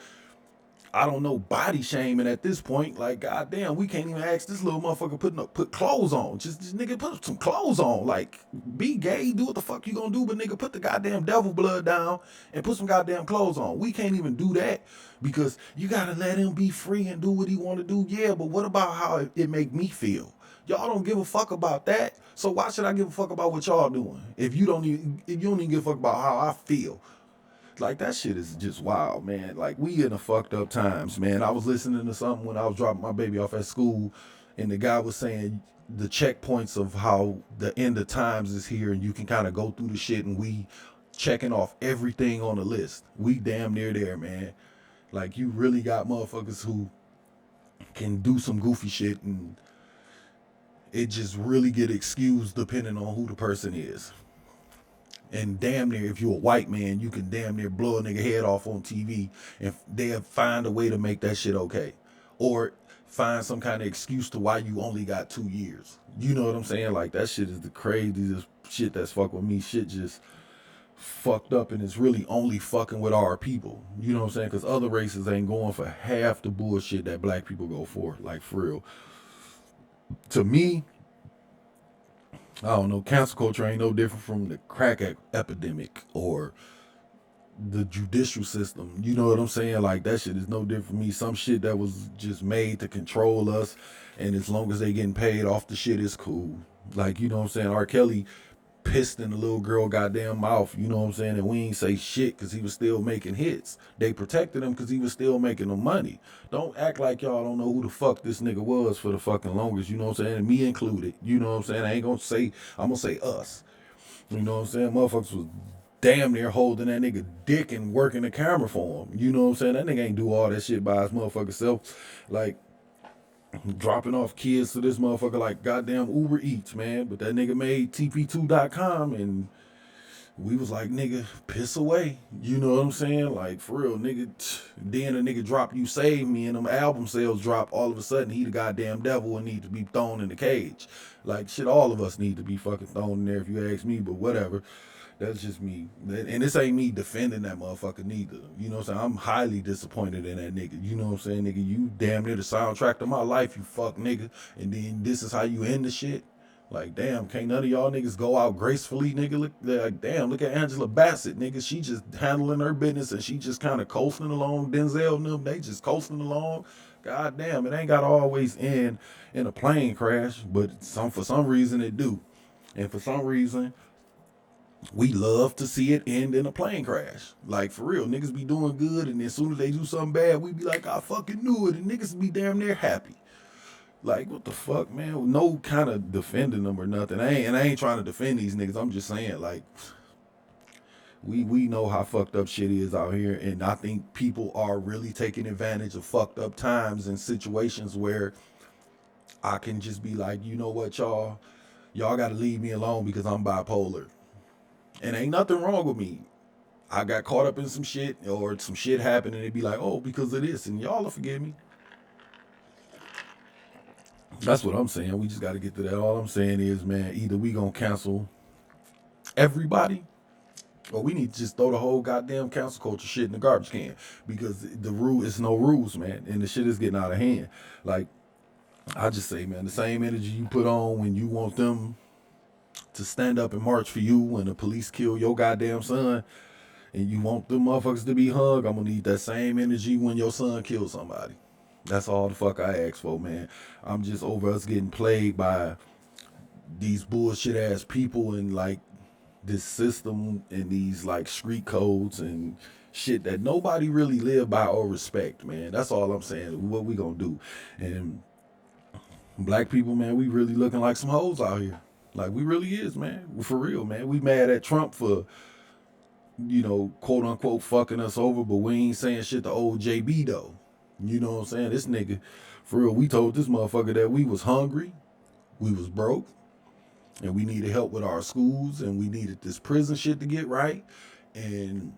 I don't know, body shaming at this point. Like, goddamn, we can't even ask this little motherfucker put clothes on. Just nigga, put some clothes on. Like, be gay, do what the fuck you gonna do, but nigga, put the goddamn devil blood down and put some goddamn clothes on. We can't even do that because you gotta let him be free and do what he wanna do. Yeah, but what about how it make me feel? Y'all don't give a fuck about that. So why should I give a fuck about what y'all doing? If you don't even give a fuck about how I feel. Like, that shit is just wild, man. Like, we in the fucked up times, man. I was listening to something when I was dropping my baby off at school, and the guy was saying the checkpoints of how the end of times is here, and you can kind of go through the shit, and we checking off everything on the list. We damn near there, man. Like, you really got motherfuckers who can do some goofy shit, and it just really get excused depending on who the person is. And damn near, if you're a white man, you can damn near blow a nigga head off on TV and they'll find a way to make that shit okay. Or find some kind of excuse to why you only got 2 years. You know what I'm saying? Like, that shit is the craziest shit that's fuck with me. Shit just fucked up, and it's really only fucking with our people. You know what I'm saying? Because other races ain't going for half the bullshit that black people go for. Like, for real. To me, I don't know, cancel culture ain't no different from the crack epidemic or the judicial system. You know what I'm saying? Like, that shit is no different from me. Some shit that was just made to control us, and as long as they getting paid off the shit, it's cool. Like, you know what I'm saying? R. Kelly pissed in the little girl goddamn mouth, you know what I'm saying? And we ain't say shit because he was still making hits. They protected him because he was still making them money. Don't act like y'all don't know who the fuck this nigga was for the fucking longest, you know what I'm saying? And me included, you know what I'm saying? I ain't gonna say, I'm gonna say us. You know what I'm saying? Motherfuckers was damn near holding that nigga dick and working the camera for him. You know what I'm saying? That nigga ain't do all that shit by his motherfucking self. Like, dropping off kids to this motherfucker like goddamn Uber Eats, man. But that nigga made TP2.com, and we was like, nigga, piss away. You know what I'm saying? Like, for real, nigga. Then a nigga drop You Save Me, and them album sales drop. All of a sudden, he the goddamn devil and need to be thrown in the cage. Like, shit, all of us need to be fucking thrown in there if you ask me, but whatever. That's just me. And this ain't me defending that motherfucker neither. You know what I'm saying? I'm highly disappointed in that nigga. You know what I'm saying, nigga? You damn near the soundtrack to my life, you fuck nigga. And then this is how you end the shit? Like, damn, can't none of y'all niggas go out gracefully, nigga? Look, like, damn, look at Angela Bassett, nigga. She just handling her business and she just kind of coasting along. Denzel and them, they just coasting along. God damn, it ain't got to always end in a plane crash, but for some reason it do. And for some reason, we love to see it end in a plane crash. Like, for real, niggas be doing good, and as soon as they do something bad, we be like, I fucking knew it, and niggas be damn near happy. Like, what the fuck, man? No kind of defending them or nothing. I ain't trying to defend these niggas. I'm just saying, like, we know how fucked up shit is out here, and I think people are really taking advantage of fucked up times and situations where I can just be like, you know what, y'all got to leave me alone because I'm bipolar. And ain't nothing wrong with me. I got caught up in some shit or some shit happened and it'd be like, oh, because of this, and y'all will forgive me. That's what I'm saying. We just got to get to that. All I'm saying is, man, either we gonna cancel everybody, or we need to just throw the whole goddamn cancel culture shit in the garbage can, because the rule is no rules, man, and the shit is getting out of hand. Like, I just say, man, the same energy you put on when you want them to stand up and march for you when the police kill your goddamn son, and you want them motherfuckers to be hung, I'm gonna need that same energy when your son kills somebody. That's all the fuck I ask for, man. I'm just over us getting plagued by these bullshit ass people and like this system and these like street codes and shit that nobody really live by or respect, man. That's all I'm saying. What we gonna do? And black people, man, we really looking like some hoes out here. Like, we really is, man. For real, man. We mad at Trump for, you know, quote unquote fucking us over, but we ain't saying shit to old JB though. You know what I'm saying? This nigga, for real, we told this motherfucker that we was hungry, we was broke, and we needed help with our schools, and we needed this prison shit to get right, and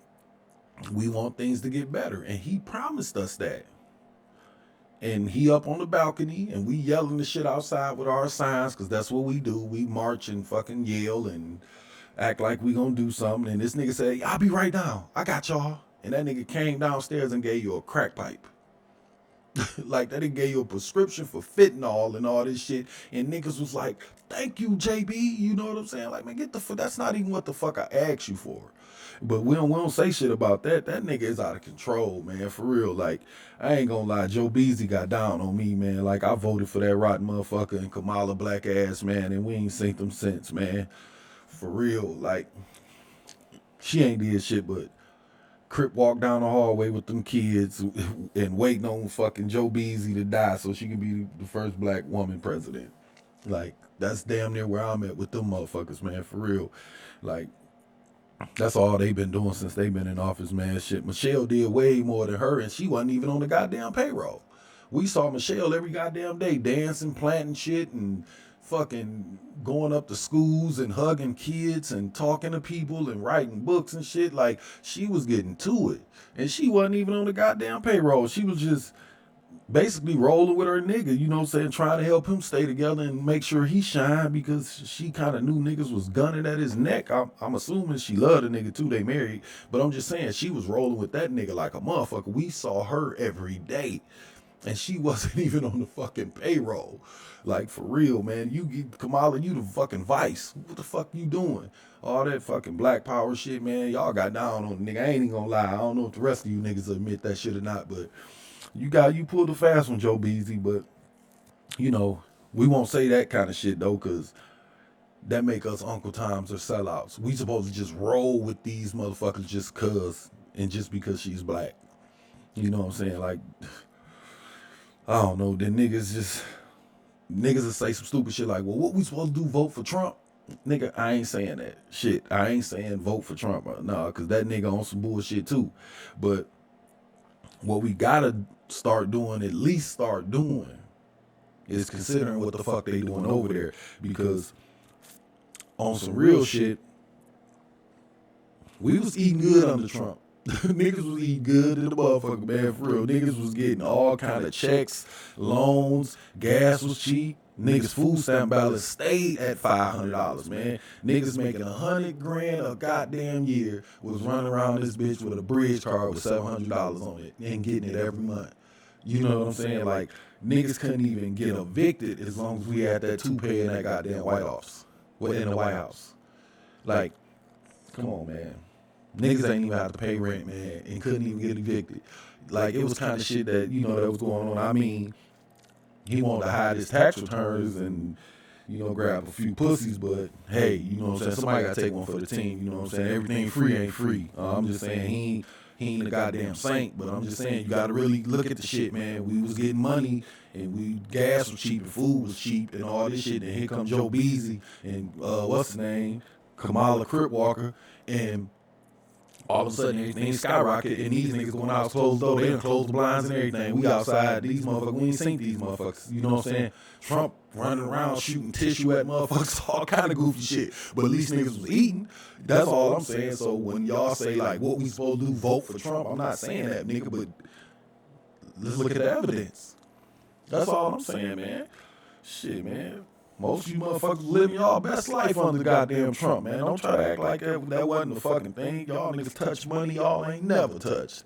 we want things to get better. And he promised us that. And he up on the balcony, and we yelling the shit outside with our signs, because that's what we do. We march and fucking yell and act like we gonna do something. And this nigga said, I'll be right down. I got y'all. And that nigga came downstairs and gave you a crack pipe. Like, that nigga gave you a prescription for fentanyl and all this shit. And niggas was like, thank you, JB. You know what I'm saying? Like, man, get the fuck. That's not even what the fuck I asked you for. But we don't say shit about that. That nigga is out of control, man. For real. Like, I ain't gonna lie. Joe Beasy got down on me, man. Like, I voted for that rotten motherfucker and Kamala black ass, man. And we ain't seen them since, man. For real. Like, she ain't did shit but Crip walk down the hallway with them kids and waiting on fucking Joe Beasy to die so she can be the first black woman president. Like, that's damn near where I'm at with them motherfuckers, man. For real. Like, that's all they been doing since they been in office, man. Shit, Michelle did way more than her, and she wasn't even on the goddamn payroll. We saw Michelle every goddamn day dancing, planting shit, and fucking going up to schools and hugging kids and talking to people and writing books and shit. Like, she was getting to it. And she wasn't even on the goddamn payroll. She was just basically rolling with her nigga, you know what I'm saying, trying to help him stay together and make sure he shine, because she kind of knew niggas was gunning at his neck. I'm assuming she loved the nigga too, they married, but I'm just saying she was rolling with that nigga like a motherfucker. We saw her every day, and she wasn't even on the fucking payroll. Like, for real, man. Kamala, you the fucking vice. What the fuck you doing? All that fucking black power shit, man. Y'all got down on the nigga. I ain't even gonna lie. I don't know if the rest of you niggas admit that shit or not, but you pulled a fast one, Joe Beasy. But, you know, we won't say that kind of shit, though, because that make us Uncle Toms or sellouts. We supposed to just roll with these motherfuckers just cuz and just because she's black. You know what I'm saying? Like, I don't know. Then niggas will say some stupid shit like, well, what we supposed to do, vote for Trump? Nigga, I ain't saying that shit. I ain't saying vote for Trump. Nah, because that nigga on some bullshit too. But what we gotta start doing, at least start doing, is considering what the fuck they doing over there. Because on some real shit, we was eating good under Trump. Niggas was eating good in the motherfucker, man, for real. Niggas was getting all kind of checks, loans, gas was cheap. Niggas' food stamp balance stayed at $500, man. Niggas making $100,000 a goddamn year was running around this bitch with a bridge card with $700 on it and getting it every month. You know what I'm saying? Like, niggas couldn't even get evicted as long as we had that toupee in that goddamn White House. Well, in the White House. Like, come on, man. Niggas ain't even have to pay rent, man, and couldn't even get evicted. Like, it was kind of shit that, you know, that was going on. I mean, he wanted to hide his tax returns and, you know, grab a few pussies, but hey, you know what I'm saying? Somebody got to take one for the team, you know what I'm saying? Everything free ain't free. I'm just saying he ain't a goddamn saint, but I'm just saying you got to really look at the shit, man. We was getting money, and gas was cheap, and food was cheap, and all this shit, and here comes Joe Beasy and, what's his name? Kamala Crip Walker, and all of a sudden everything skyrocketed, and these niggas going out closed door, they done closed the blinds and everything. We outside, these motherfuckers, we ain't seen these motherfuckers. You know what I'm saying? Trump running around shooting tissue at motherfuckers, all kind of goofy shit. But at least niggas was eating. That's all I'm saying. So when y'all say like, what we supposed to do, vote for Trump, I'm not saying that, nigga, but let's look at the evidence. That's all I'm saying, man. Shit, man. Most of you motherfuckers living y'all best life under goddamn Trump, man. Don't try to act like that wasn't the fucking thing. Y'all niggas touch money y'all ain't never touched.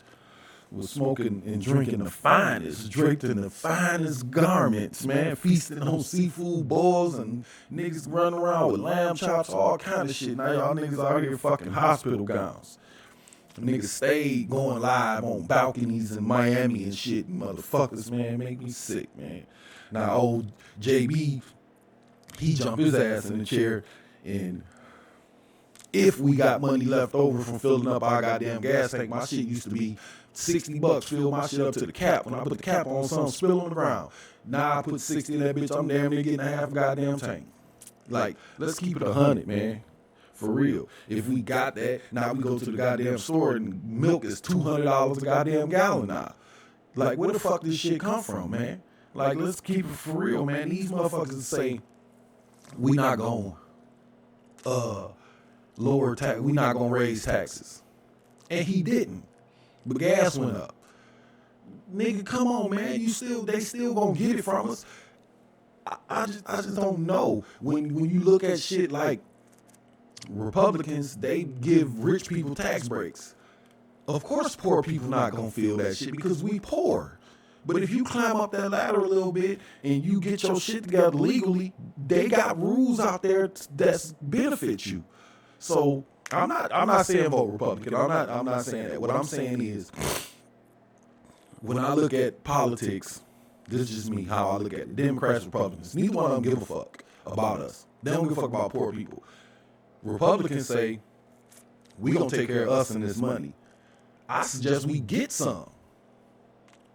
Was smoking and drinking the finest, draped in the finest garments, man. Feasting on seafood boils and niggas running around with lamb chops, all kind of shit. Now y'all niggas out here fucking hospital gowns. Niggas stayed going live on balconies in Miami and shit. Motherfuckers, man, make me sick, man. Now old JB, he jumped his ass in the chair, and if we got money left over from filling up our goddamn gas tank, my shit used to be $60, fill my shit up to the cap. When I put the cap on, something spill on the ground. Now I put 60 in that bitch, I'm damn near getting a half a goddamn tank. Like, let's keep it 100, man. For real. If we got that, now we go to the goddamn store and milk is $200 a goddamn gallon now. Like, where the fuck this shit come from, man? Like, let's keep it for real, man. These motherfuckers say, we not gonna lower tax, we not gonna raise taxes. And he didn't. But gas went up. Nigga, come on, man. They still gonna get it from us. I just don't know. When you look at shit like Republicans, they give rich people tax breaks. Of course poor people not gonna feel that shit because we poor. But if you climb up that ladder a little bit and you get your shit together legally, they got rules out there that benefit you. So I'm not saying vote Republican. I'm not saying that. What I'm saying is, when I look at politics, this is just me, how I look at it. Democrats, Republicans, neither one of them give a fuck about us. They don't give a fuck about poor people. Republicans say, we gonna take care of us and this money. I suggest we get some.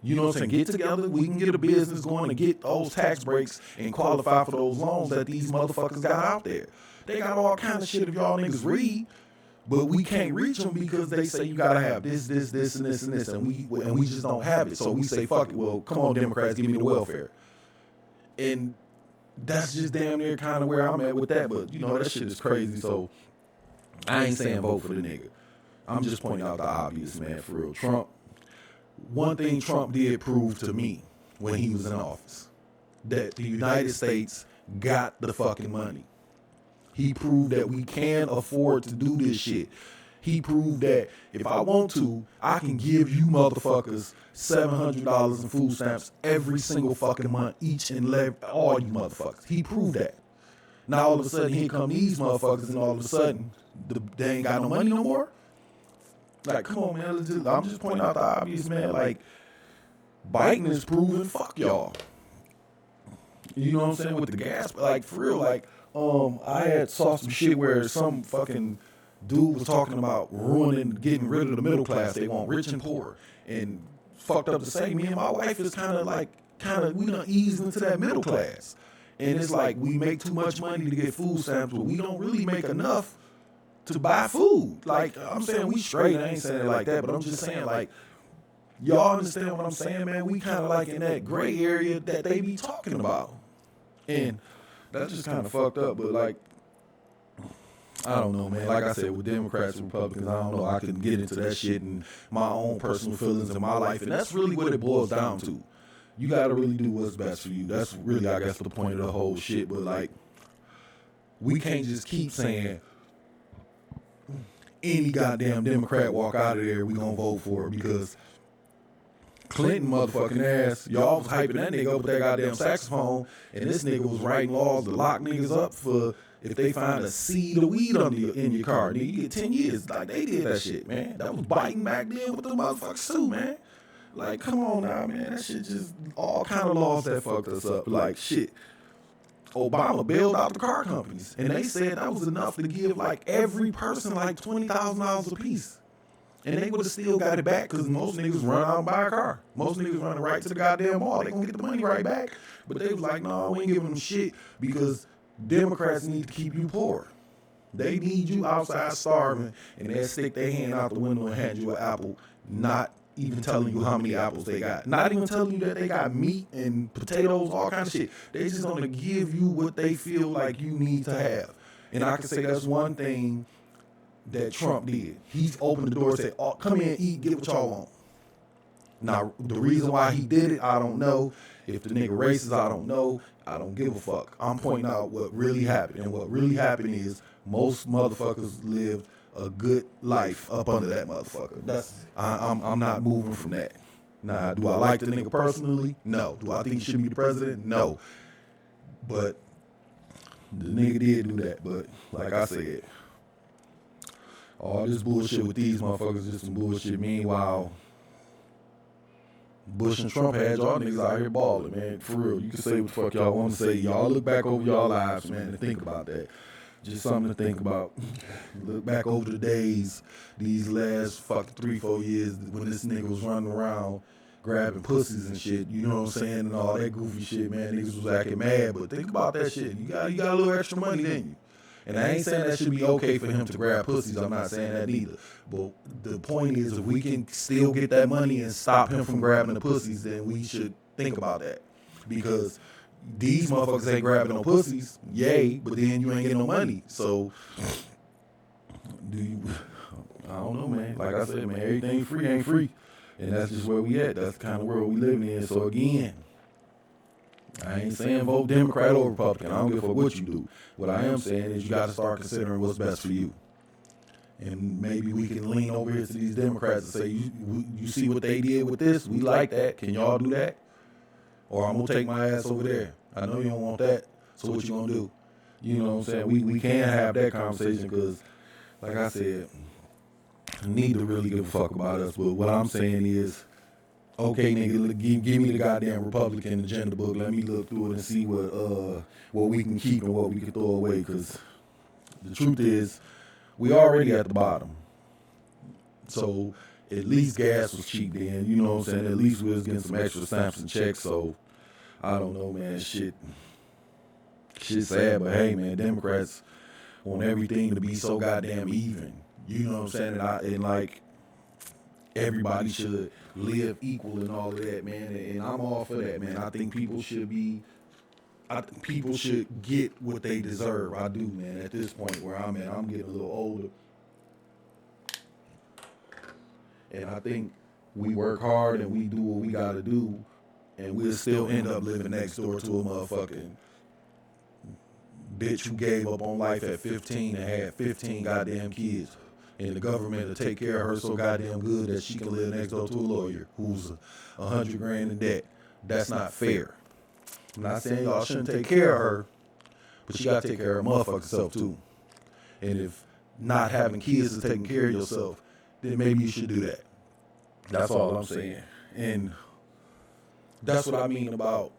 You know what I'm saying? Get together, we can get a business going and get those tax breaks and qualify for those loans that these motherfuckers got out there. They got all kind of shit if y'all niggas read, but we can't reach them because they say you gotta have this, and this, and this, and we just don't have it. So we say, fuck it, well, come on, Democrats, give me the welfare. And that's just damn near kind of where I'm at with that, but you know, that shit is crazy, so I ain't saying vote for the nigga. I'm just pointing out the obvious, man, for real. Trump, one thing Trump did prove to me when he was in office, that the United States got the fucking money. He proved that we can afford to do this shit. He proved that if I want to, I can give you motherfuckers $700 in food stamps every single fucking month, each and all you motherfuckers. He proved that. Now all of a sudden, here come these motherfuckers, and all of a sudden, they ain't got no money no more. Like, come on, man. I'm just pointing out the obvious, man. Like, Biden is proving fuck y'all. You know what I'm saying? With the gas, like, for real, like, I had saw some shit where some fucking dude was talking about getting rid of the middle class. They want rich and poor, and fucked up to say, me and my wife is kind of we done eased into that middle class, and it's like we make too much money to get food stamps, but we don't really make enough to buy food. Like, I'm saying we straight. I ain't saying it like that, but I'm just saying, like, y'all understand what I'm saying, man? We kind of like in that gray area that they be talking about, and that's just kind of fucked up. But like, I don't know, man. Like I said, with Democrats and Republicans, I don't know. I can get into that shit and my own personal feelings in my life, and that's really what it boils down to. You got to really do what's best for you. That's really, I guess, the point of the whole shit. But like, we can't just keep saying any goddamn Democrat walk out of there, we gonna vote for it, because Clinton motherfucking ass, y'all was hyping that nigga up with that goddamn saxophone, and this nigga was writing laws to lock niggas up for if they find a seed of weed in your car, nigga, you get 10 years. Like, they did that shit, man. That was biting back then with the motherfuckers too, man. Like, come on now, man. That shit just all kind of laws that fucked us up. Like, shit. Obama bailed out the car companies, and they said that was enough to give like every person like $20,000 a piece, and they would have still got it back because most niggas run out and buy a car. Most niggas running right to the goddamn mall, they gonna get the money right back. But they was like, no, we ain't giving them shit because Democrats need to keep you poor. They need you outside starving, and they'll stick their hand out the window and hand you an apple, not even telling you how many apples they got. Not even telling you that they got meat and potatoes, all kind of shit. They just gonna give you what they feel like you need to have. And I can say that's one thing that Trump did. He's opened the door and said, oh, come in, eat, get what y'all want. Now, the reason why he did it, I don't know. If the nigga racist, I don't know. I don't give a fuck. I'm pointing out what really happened. And what really happened is most motherfuckers lived a good life up under that motherfucker. I'm not moving from that. Now, do I like the nigga personally? No. Do I think he should be the president? No. But the nigga did do that. But like I said, all this bullshit with these motherfuckers is just some bullshit. Meanwhile, Bush and Trump had y'all niggas out here balling, man. For real. You can say what the fuck y'all want to say. Y'all look back over y'all lives, man, and think about that. Just something to think about. Look back over the days, these last 3-4 years when this nigga was running around grabbing pussies and shit, you know what I'm saying, and all that goofy shit, man. Niggas was acting mad, but think about that shit. You got a little extra money, didn't you? And I ain't saying that should be okay for him to grab pussies. I'm not saying that either. But the point is, if we can still get that money and stop him from grabbing the pussies, then we should think about that. Because these motherfuckers ain't grabbing no pussies, yay, but then you ain't getting no money. So, I don't know, man. Like I said, man, everything free ain't free. And that's just where we at. That's the kind of world we living in. So again, I ain't saying vote Democrat or Republican. I don't give a fuck what you do. What I am saying is you got to start considering what's best for you. And maybe we can lean over here to these Democrats and say, you see what they did with this? We like that. Can y'all do that? Or I'm going to take my ass over there. I know you don't want that. So what you going to do? You know what I'm saying? We can't have that conversation because, like I said, neither really give a fuck about us. But what I'm saying is, okay, nigga, give me the goddamn Republican agenda book. Let me look through it and see what we can keep and what we can throw away. Because the truth is, we already at the bottom. So at least gas was cheap then. You know what I'm saying? At least we was getting some extra stamps and checks. So I don't know, man. Shit's sad, but hey, man, Democrats want everything to be so goddamn even. You know what I'm saying? And like, everybody should live equal and all of that, man. And I'm all for that, man. I think people should get what they deserve. I do, man. At this point where I'm at, I'm getting a little older. And I think we work hard and we do what we got to do, and we'll still end up living next door to a motherfucking bitch who gave up on life at 15 and had 15 goddamn kids. And the government to take care of her so goddamn good that she can live next door to a lawyer who's $100,000 in debt. That's not fair. I'm not saying y'all shouldn't take care of her, but you gotta take care of her motherfucking self too. And if not having kids is taking care of yourself, then maybe you should do that. That's all I'm saying. And that's what I mean about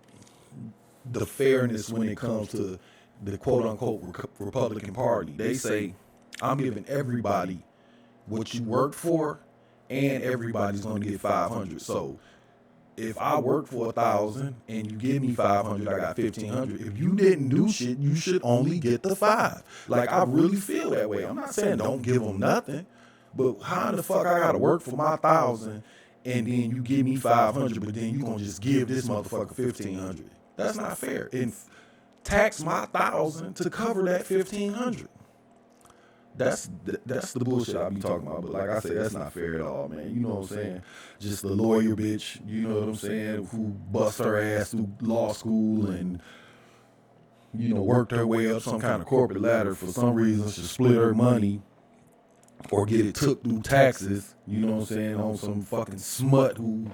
the fairness when it comes to the quote-unquote Republican Party. They say, I'm giving everybody what you work for, and everybody's going to get 500. So if I work for 1,000 and you give me 500, I got 1,500. If you didn't do shit, you should only get the 5. Like, I really feel that way. I'm not saying don't give them nothing, but how the fuck I got to work for my 1,000 and then you give me 500, but then you going to just give this motherfucker 1,500? That's not fair. And tax my 1,000 to cover that 1,500. That's the bullshit I be talking about. But like I said, that's not fair at all, man. You know what I'm saying? Just the lawyer bitch, you know what I'm saying, who bust her ass through law school and, you know, worked her way up some kind of corporate ladder. For some reason, she split her money or get it took through taxes, you know what I'm saying, on some fucking smut who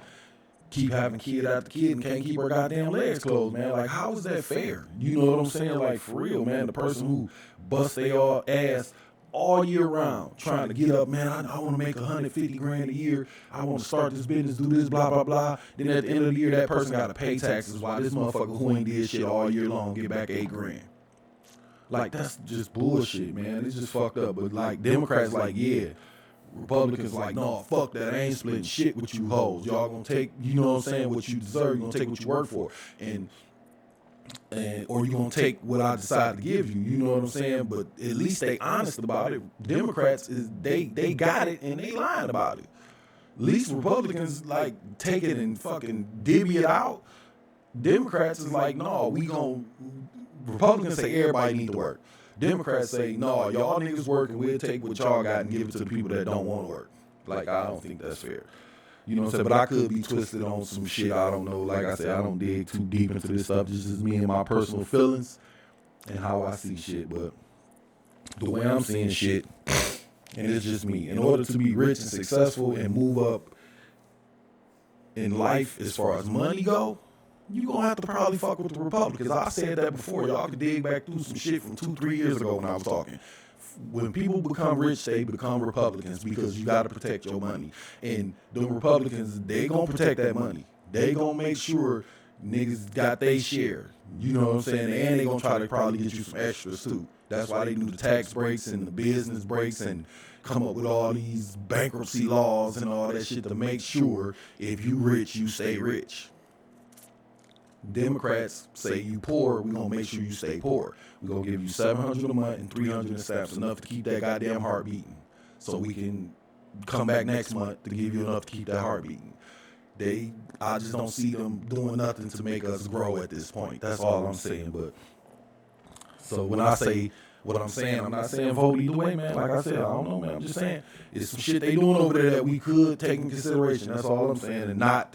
keep having kid after kid and can't keep her goddamn legs closed, man. Like, how is that fair? You know what I'm saying? Like, for real, man. The person who busts their ass all year round trying to get up, man, I want to make $150,000 a year. I want to start this business, do this, blah, blah, blah. Then at the end of the year, that person got to pay taxes while this motherfucker who ain't did shit all year long get back $8,000. Like, that's just bullshit, man. It's just fucked up. But, like, Democrats like, yeah. Republicans like, no, fuck that. I ain't splitting shit with you hoes. Y'all gonna take, you know what I'm saying, what you deserve. You gonna take what you work for. And or you gonna take what I decide to give you. You know what I'm saying? But at least they honest about it. Democrats they got it and they lying about it. At least Republicans like take it and fucking divvy it out. Democrats is like, no, Republicans say everybody need to work. Democrats say, no, y'all niggas work and we'll take what y'all got and give it to the people that don't want to work. Like, I don't think that's fair. You know what I'm saying? But I could be twisted on some shit. I don't know. Like I said, I don't dig too deep into this stuff. This is me and my personal feelings and how I see shit. But the way I'm seeing shit, and it's just me, in order to be rich and successful and move up in life as far as money go, you gonna have to probably fuck with the Republicans. I said that before. Y'all can dig back through some shit from 2-3 years ago when I was talking. When people become rich, they become Republicans because you got to protect your money. And the Republicans, they going to protect that money. They going to make sure niggas got their share. You know what I'm saying? And they going to try to probably get you some extras too. That's why they do the tax breaks and the business breaks and come up with all these bankruptcy laws and all that shit to make sure if you rich, you stay rich. Democrats say you poor, we're going to make sure you stay poor. We're going to give you $700 a month and $300 in stamps, enough to keep that goddamn heart beating. So we can come back next month to give you enough to keep that heart beating. I just don't see them doing nothing to make us grow at this point. That's all I'm saying. But so when I say what I'm saying, I'm not saying vote either way, man. Like I said, I don't know, man. I'm just saying it's some shit they doing over there that we could take in consideration. That's all I'm saying, and not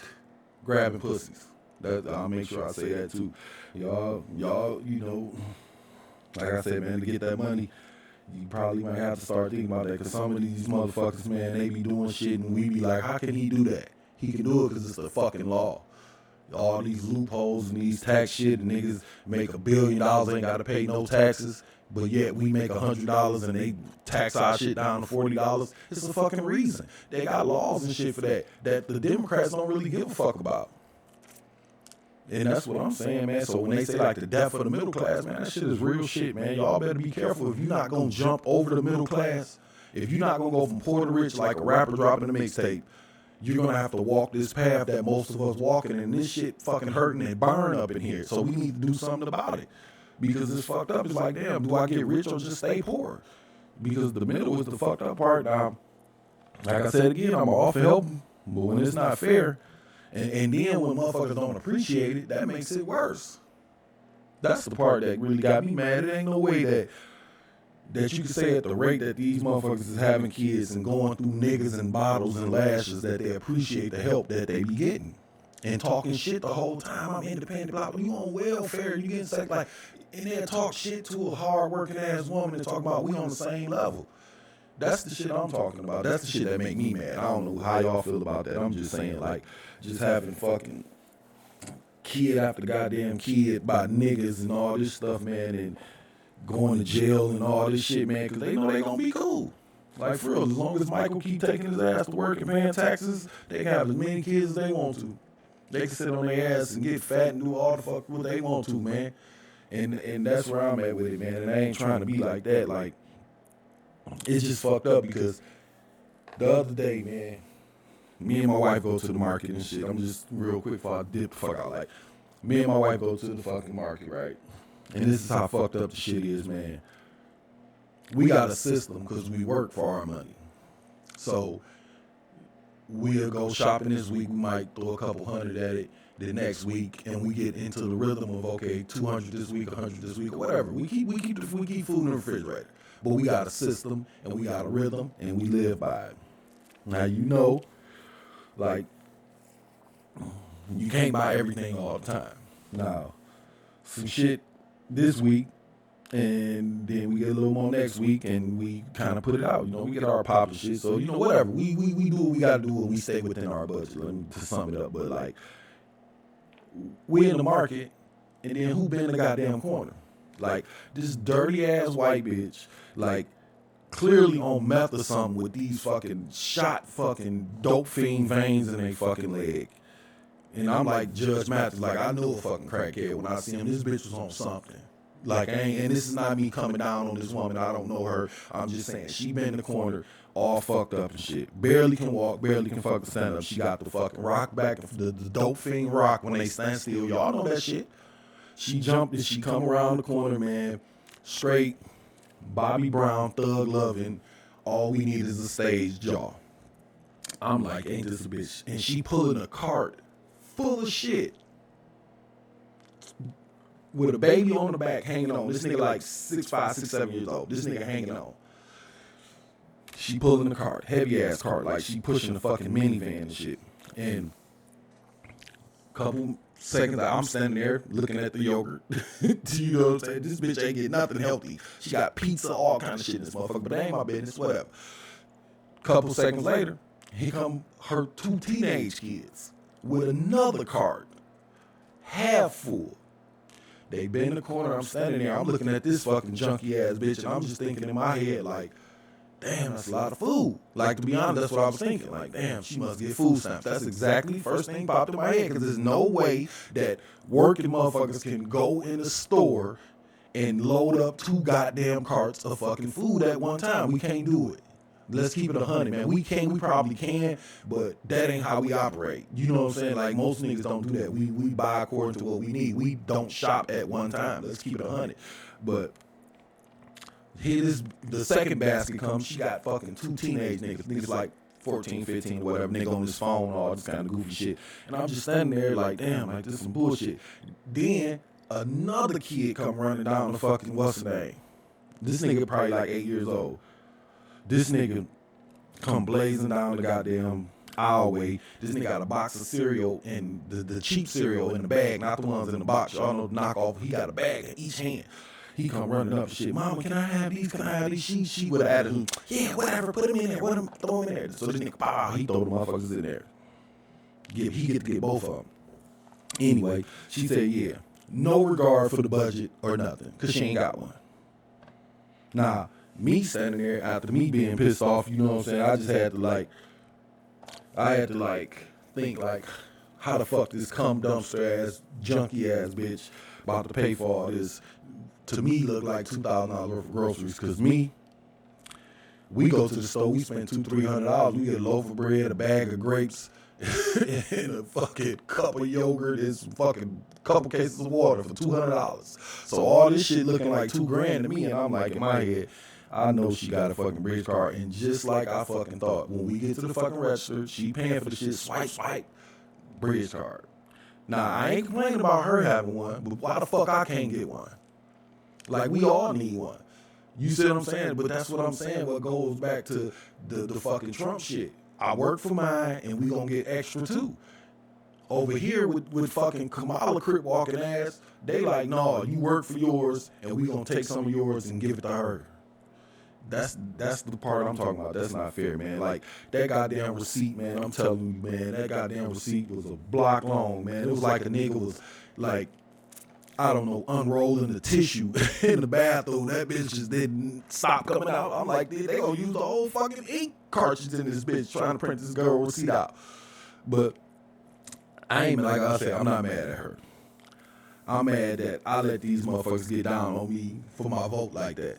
grabbing pussies. I'll make sure I say that too. Y'all, you know, like I said, man, to get that money, you probably might have to start thinking about that, because some of these motherfuckers, man, they be doing shit and we be like, how can he do that? He can do it because it's the fucking law. All these loopholes and these tax shit, and niggas make $1 billion, ain't got to pay no taxes, but yet we make $100 and they tax our shit down to $40. It's a fucking reason. They got laws and shit for that the Democrats don't really give a fuck about. And that's what I'm saying, man. So when they say like the death of the middle class, man, that shit is real shit, man. Y'all better be careful. If you're not going to jump over the middle class, if you're not going to go from poor to rich like a rapper dropping a mixtape, you're going to have to walk this path that most of us walking, and this shit fucking hurting and burn up in here. So we need to do something about it, because it's fucked up. It's like, damn, do I get rich or just stay poor? Because the middle is the fucked up part. Now, like I said again, I'm all for helping, but when it's not fair, and then when motherfuckers don't appreciate it, that makes it worse. That's the part that really got me mad. It ain't no way that you can say at the rate that these motherfuckers is having kids and going through niggas and bottles and lashes that they appreciate the help that they be getting. And talking shit the whole time. I'm independent, blah, blah. You on welfare, you getting sex, like, and then talk shit to a hard-working ass woman and talk about we on the same level. That's the shit I'm talking about. That's the shit that make me mad. I don't know how y'all feel about that. I'm just saying, like, just having fucking kid after goddamn kid by niggas and all this stuff, man, and going to jail and all this shit, man, because they know they gonna be cool. Like, for real, as long as Michael keep taking his ass to work and paying taxes, they can have as many kids as they want to. They can sit on their ass and get fat and do all the fuck what they want to, man. And that's where I'm at with it, man. And I ain't trying to be like that. Like, it's just fucked up, because the other day, man, me and my wife go to the market and shit. I'm just real quick before I dip the fuck out. Like, me and my wife go to the fucking market, right? And this is how fucked up the shit is, man. We got a system because we work for our money. So we'll go shopping this week. We might throw a couple hundred at it the next week, and we get into the rhythm of, okay, 200 this week, 100 this week, or whatever. We keep food in the refrigerator. But we got a system, and we got a rhythm, and we live by it. Now, you know, like, you can't buy everything all the time. Now, some shit this week, and then we get a little more next week, and we kind of put it out. You know, we get our pop and shit. So, you know, whatever. We do what we got to do, and we stay within our budget. Let me to sum it up. But, like, we in the market, and then who been in the goddamn corner? Like, this dirty-ass white bitch, like, clearly on meth or something with these fucking shot fucking dope fiend veins in their fucking leg. And I'm like Judge Mathis, like, I know a fucking crackhead when I see him. This bitch was on something. Like, and this is not me coming down on this woman. I don't know her. I'm just saying, she been in the corner all fucked up and shit. Barely can walk, barely can fucking stand up. She got the fucking rock back, the dope fiend rock when they stand still. Y'all know that shit. She jumped and she come around the corner, man. Straight Bobby Brown, thug loving. All we need is a stage jaw. I'm like, ain't this a bitch? And she pulling a cart full of shit with a baby on the back hanging on. This nigga like 6'5", 6'7" years old. This nigga hanging on. She pulling the cart, heavy ass cart, like she pushing the fucking minivan and shit. And a couple seconds, I'm standing there looking at the yogurt. You know what I'm saying? This bitch ain't getting nothing healthy. She got pizza, all kind of shit in this motherfucker, but that ain't my business, whatever. Couple seconds later, here come her 2 teenage kids with another cart, half full. They been in the corner, I'm standing there, I'm looking at this fucking junky ass bitch, and I'm just thinking in my head, like, damn, that's a lot of food. Like, to be honest, that's what I was thinking. Like, damn, she must get food stamps. That's exactly the first thing popped in my head, because there's no way that working motherfuckers can go in a store and load up 2 goddamn carts of fucking food at one time. We can't do it. Let's keep it 100, man. We probably can, but that ain't how we operate. You know what I'm saying? Like, most niggas don't do that. We buy according to what we need. We don't shop at one time. Let's keep it 100. But here the second basket comes. She got fucking 2 teenage niggas. Niggas like 14, 15, or whatever. Nigga on his phone, all this kind of goofy shit. And I'm just standing there like, damn, like, this is some bullshit. Then another kid come running down the fucking, what's the name? This nigga probably like 8 years old. This nigga come blazing down the goddamn aisleway. This nigga got a box of cereal and the cheap cereal in the bag, not the ones in the box. Y'all know the knockoff. He got a bag in each hand. He come running up and shit. Mama, can I have these? Can I have these? She would have added, yeah, whatever. Put them in there. Throw them in there. So this nigga, pow, he throw the motherfuckers in there. He get to get both of them. Anyway, she said, yeah, no regard for the budget or nothing, because she ain't got one. Nah. Me standing there after me being pissed off, you know what I'm saying? I just had to think like, how the fuck this cum dumpster ass, junky ass bitch about to pay for all this? To me, look like $2,000 worth of groceries. Cause we go to the store, we spend $200-$300. We get a loaf of bread, a bag of grapes, and a fucking cup of yogurt, and some fucking couple cases of water for $200. So all this shit looking like $2,000 to me, and I'm like in my head, I know she got a fucking bridge card, and just like I fucking thought, when we get to the fucking register, she paying for the shit, swipe, bridge card. Now, I ain't complaining about her having one, but why the fuck I can't get one? Like, we all need one. You see what I'm saying? But that's what I'm saying, what goes back to the fucking Trump shit. I work for mine, and we gonna get extra too. Over here with fucking Kamala Crip walking ass, they like, no, you work for yours, and we gonna take some of yours and give it to her. That's the part I'm talking about. That's not fair, man. Like, that goddamn receipt, man, I'm telling you, man, that goddamn receipt was a block long, man. It was like a nigga was, like, I don't know, unrolling the tissue in the bathroom. That bitch just didn't stop coming out. I'm like, they gonna use the whole fucking ink cartridge in this bitch trying to print this girl receipt out. But I ain't, like I said, I'm not mad at her. I'm mad that I let these motherfuckers get down on me for my vote like that.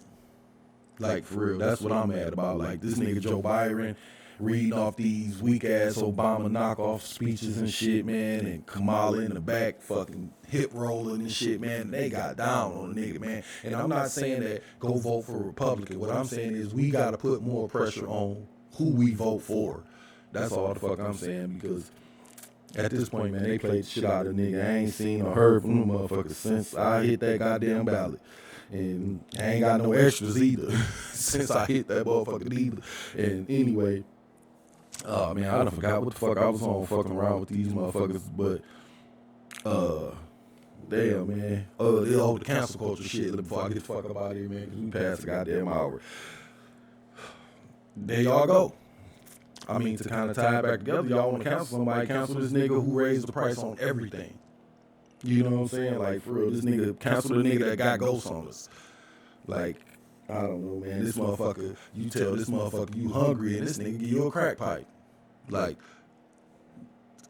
Like, for real, that's what I'm mad about. Like, this nigga Joe Byron reading off these weak-ass Obama knockoff speeches and shit, man, and Kamala in the back fucking hip-rolling and shit, man. They got down on the nigga, man. And I'm not saying that go vote for a Republican. What I'm saying is we got to put more pressure on who we vote for. That's all the fuck I'm saying, because at this point, man, they played the shit out of the nigga. I ain't seen or heard from the motherfuckers since I hit that goddamn ballot. And I ain't got no extras either since I hit that motherfucker either. And anyway, man, I done forgot what the fuck I was on fucking around with these motherfuckers. But, damn, man. The cancel culture shit before I get the fuck up out of here, man, because we passed the goddamn hour. There y'all go. I mean, to kind of tie it back together, y'all want to cancel somebody, cancel this nigga who raised the price on everything. You know what I'm saying? Like, for real, this nigga, cancel the nigga that got ghosts on us. Like, I don't know, man. This motherfucker, you tell this motherfucker you hungry, and this nigga give you a crack pipe. Like,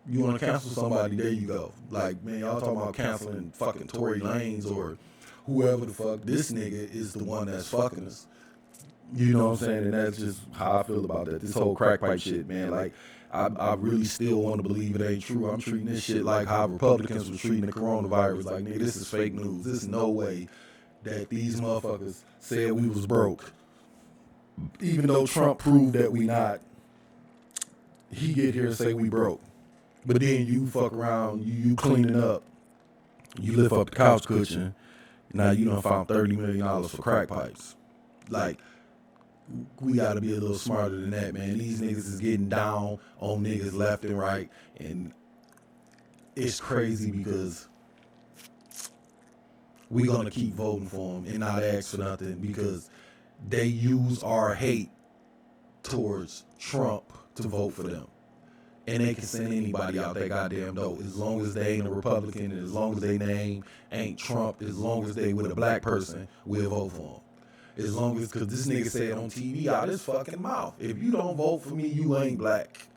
you want to cancel somebody, there you go. Like, man, y'all talking about canceling fucking Tory Lanez or whoever the fuck. This nigga is the one that's fucking us. You know what I'm saying? And that's just how I feel about that. This whole crack pipe shit, man. Like, I really still want to believe it ain't true. I'm treating this shit like how Republicans were treating the coronavirus. Like, nigga, this is fake news. There's no way that these motherfuckers said we was broke. Even though Trump proved that we not, he get here and say we broke. But then you fuck around, you cleaning up, you lift up the couch cushion, now you done found $30 million for crack pipes. Like, we gotta be a little smarter than that, man. These niggas is getting down on niggas left and right, and it's crazy because we gonna keep voting for them and not ask for nothing because they use our hate towards Trump to vote for them. And they can send anybody out their goddamn door. As long as they ain't a Republican, and as long as their name ain't Trump, as long as they with a black person, we'll vote for them. As long as, because this nigga said on TV out his fucking mouth, if you don't vote for me, you ain't black.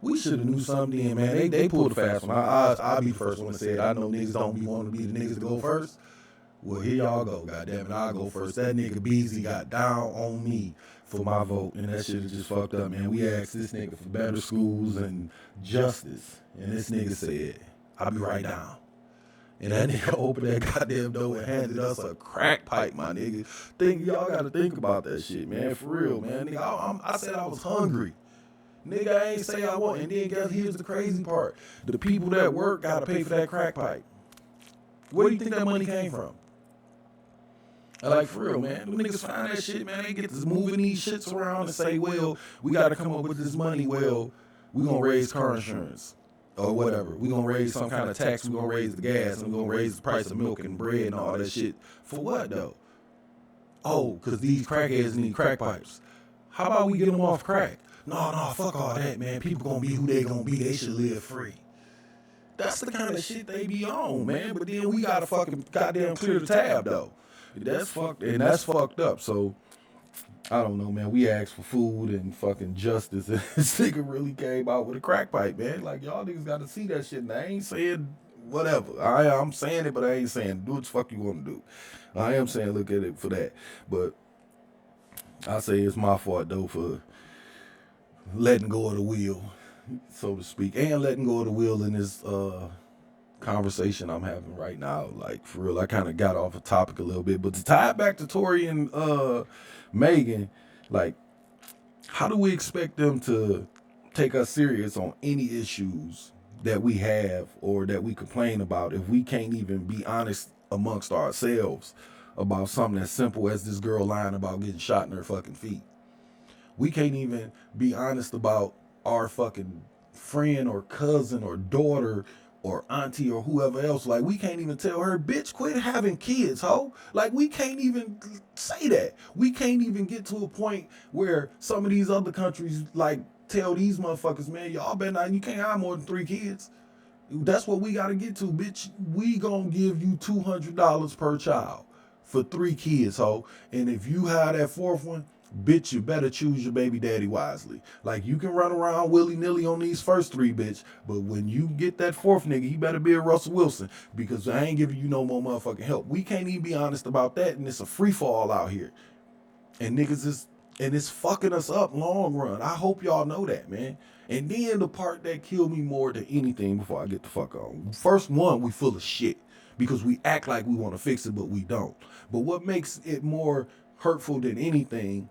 We should have knew something then, man. They pulled a fast one. I'll be the first one to say it. I know niggas don't be wanting to be the niggas to go first. Well, here y'all go, goddamn it, I'll go first. That nigga Beasley got down on me for my vote, and that shit is just fucked up, man. We asked this nigga for better schools and justice, and this nigga said, I'll be right down. And that nigga opened that goddamn door and handed us a crack pipe, my nigga. Y'all gotta think about that shit, man, for real, man. Nigga, I said I was hungry. Nigga, I ain't say I want, and then guess here's the crazy part. The people that work gotta pay for that crack pipe. Where do you think that money came from? Like, for real, man. Them niggas find that shit, man. They get to moving these shits around and say, well, we got to come up with this money. Well, we going to raise car insurance or whatever. We going to raise some kind of tax. We going to raise the gas. And we going to raise the price of milk and bread and all that shit. For what, though? Oh, because these crackheads need crack pipes. How about we get them off crack? No, fuck all that, man. People going to be who they going to be. They should live free. That's the kind of shit they be on, man. But then we got to fucking goddamn clear the tab, though. That's fucked up. So I don't know, man. We asked for food and fucking justice, and this nigga really came out with a crack pipe, man. Like, y'all niggas got to see that shit. And I ain't saying whatever. I'm saying it, but I ain't saying do what the fuck you want to do. I am saying look at it for that, but I say it's my fault though for letting go of the wheel, so to speak, and letting go of the wheel in this conversation I'm having right now. Like, for real, I kind of got off a topic a little bit, but to tie it back to Tory and Megan, like, how do we expect them to take us serious on any issues that we have or that we complain about if we can't even be honest amongst ourselves about something as simple as this girl lying about getting shot in her fucking feet? We can't even be honest about our fucking friend or cousin or daughter or auntie or whoever else. Like, we can't even tell her, bitch, quit having kids, ho. Like, we can't even say that. We can't even get to a point where some of these other countries, like, tell these motherfuckers, man, y'all better not, you can't have more than 3 kids. That's what we gotta get to, bitch. We gonna give you $200 per child for 3 kids, ho. And if you have that 4th one, bitch, you better choose your baby daddy wisely. Like, you can run around willy-nilly on these first 3, bitch, but when you get that 4th nigga, he better be a Russell Wilson, because I ain't giving you no more motherfucking help. We can't even be honest about that, and it's a free-fall out here. And niggas is, and it's fucking us up long run. I hope y'all know that, man. And then the part that killed me more than anything before I get the fuck on. First one, we full of shit, because we act like we want to fix it, but we don't. But what makes it more hurtful than anything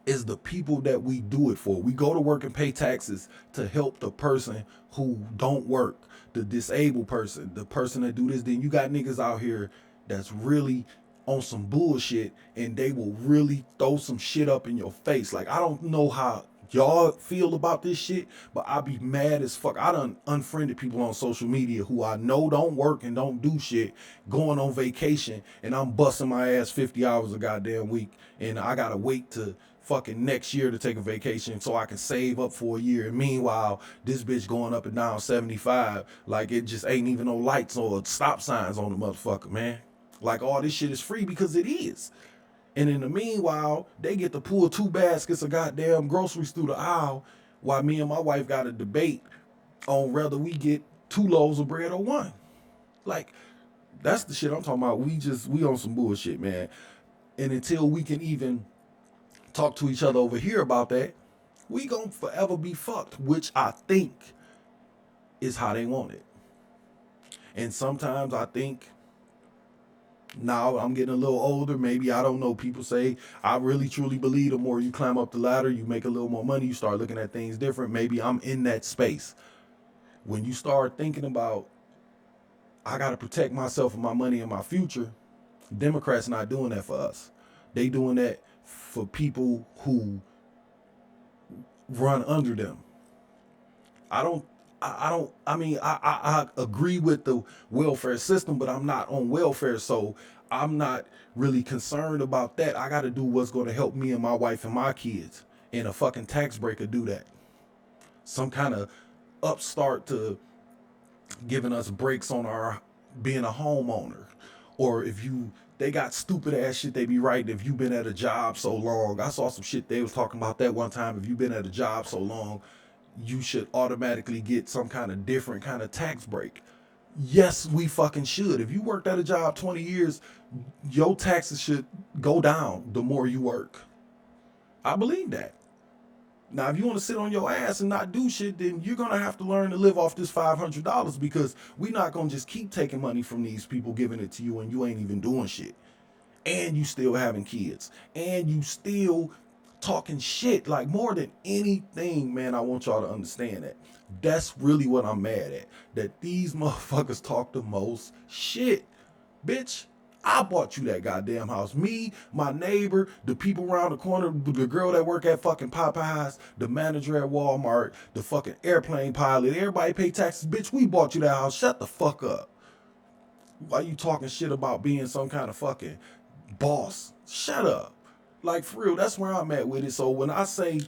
is the people that we do it for. We go to work and pay taxes to help the person who don't work, the disabled person, the person that do this. Then you got niggas out here that's really on some bullshit, and they will really throw some shit up in your face. Like, I don't know how y'all feel about this shit, but I be mad as fuck. I done unfriended people on social media who I know don't work and don't do shit, going on vacation, and I'm busting my ass 50 hours a goddamn week, and I gotta wait to fucking next year to take a vacation so I can save up for a year. And meanwhile, this bitch going up and down 75 like it just ain't even no lights or stop signs on the motherfucker, man. Like, all this shit is free because it is. And in the meanwhile, they get to pull 2 baskets of goddamn groceries through the aisle while me and my wife got a debate on whether we get 2 loaves of bread or 1. Like, that's the shit I'm talking about. We on some bullshit, man. And until we can even talk to each other over here about that, we gonna forever be fucked, which I think is how they want it. And sometimes I think, now I'm getting a little older, maybe, I don't know, people say, I really truly believe the more you climb up the ladder, you make a little more money, you start looking at things different. Maybe I'm in that space. When you start thinking about, I gotta protect myself and my money and my future, Democrats not doing that for us. They doing that for people who run under them. I agree with the welfare system, but I'm not on welfare, so I'm not really concerned about that. I got to do what's going to help me and my wife and my kids, and a fucking tax break will do that. Some kind of upstart to giving us breaks on our being a homeowner, or if they got stupid ass shit they be writing, if you've been at a job so long. I saw some shit they was talking about that one time. If you've been at a job so long, you should automatically get some kind of different kind of tax break. Yes, we fucking should. If you worked at a job 20 years, your taxes should go down the more you work. I believe that. Now, if you want to sit on your ass and not do shit, then you're going to have to learn to live off this $500, because we're not going to just keep taking money from these people, giving it to you, and you ain't even doing shit. And you still having kids. And you still talking shit. Like, more than anything, man, I want y'all to understand that. That's really what I'm mad at. That these motherfuckers talk the most shit. Bitch, I bought you that goddamn house. Me, my neighbor, the people around the corner, the girl that work at fucking Popeyes, the manager at Walmart, the fucking airplane pilot, everybody pay taxes. Bitch, we bought you that house. Shut the fuck up. Why you talking shit about being some kind of fucking boss? Shut up. Like, for real, that's where I'm at with it. So when I say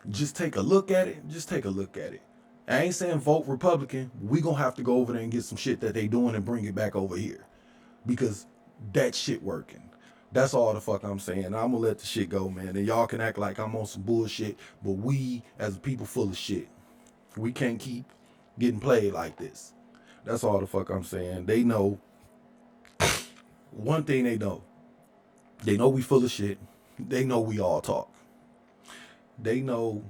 just take a look at it, just take a look at it. I ain't saying vote Republican. We gonna have to go over there and get some shit that they doing and bring it back over here, because that shit working. That's all the fuck I'm saying. I'm gonna let the shit go, man. And y'all can act like I'm on some bullshit, but we, as a people, full of shit. We can't keep getting played like this. That's all the fuck I'm saying. They know. One thing they know. They know we full of shit. They know we all talk. They know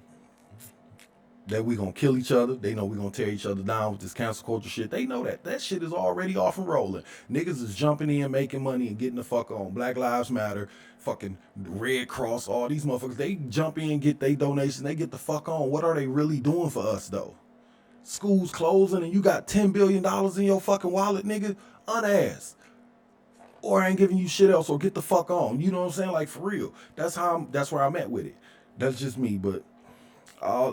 that we gonna kill each other. They know we gonna tear each other down with this cancel culture shit. They know that. That shit is already off and rolling. Niggas is jumping in, making money, and getting the fuck on. Black Lives Matter, fucking Red Cross, all these motherfuckers. They jump in, get their donation, they get the fuck on. What are they really doing for us, though? Schools closing and you got $10 billion in your fucking wallet, nigga? Unass. Or I ain't giving you shit else, or get the fuck on. You know what I'm saying? Like, for real. That's where I'm at with it. That's just me, but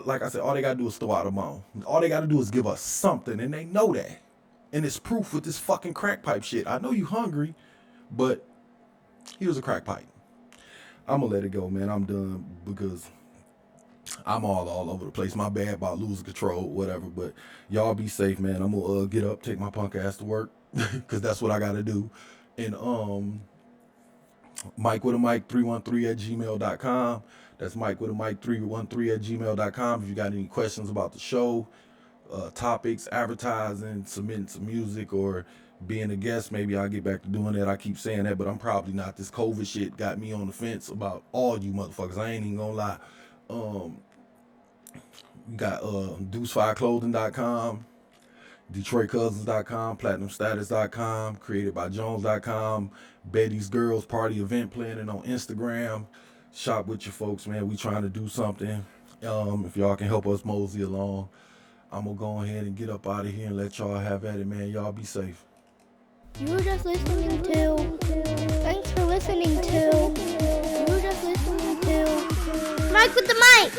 like I said, all they gotta do is throw out a bone. All they gotta do is give us something, and they know that. And it's proof with this fucking crack pipe shit. I know you hungry, but here's a crack pipe. I'm gonna let it go, man. I'm done, because I'm all over the place. My bad about losing control, whatever. But y'all be safe, man. I'm gonna get up, take my punk ass to work, because that's what I gotta do. And Mike with a Mike 313 at gmail.com. That's Mike with a Mike 313 at gmail.com. If you got any questions about the show, topics, advertising, submitting some music, or being a guest, maybe I'll get back to doing that. I keep saying that, but I'm probably not. This COVID shit got me on the fence about all you motherfuckers. I ain't even gonna lie. We got Deuce5Clothing.com, DetroitCousins.com, PlatinumStatus.com, CreatedByJones.com, Betty's Girls Party Event Planning on Instagram. Shop with your folks, man. We trying to do something. If y'all can help us mosey along, I'm going to go ahead and get up out of here and let y'all have at it, man. Y'all be safe. You were just listening to. Thanks for listening to. You were just listening to. Mike with the mic.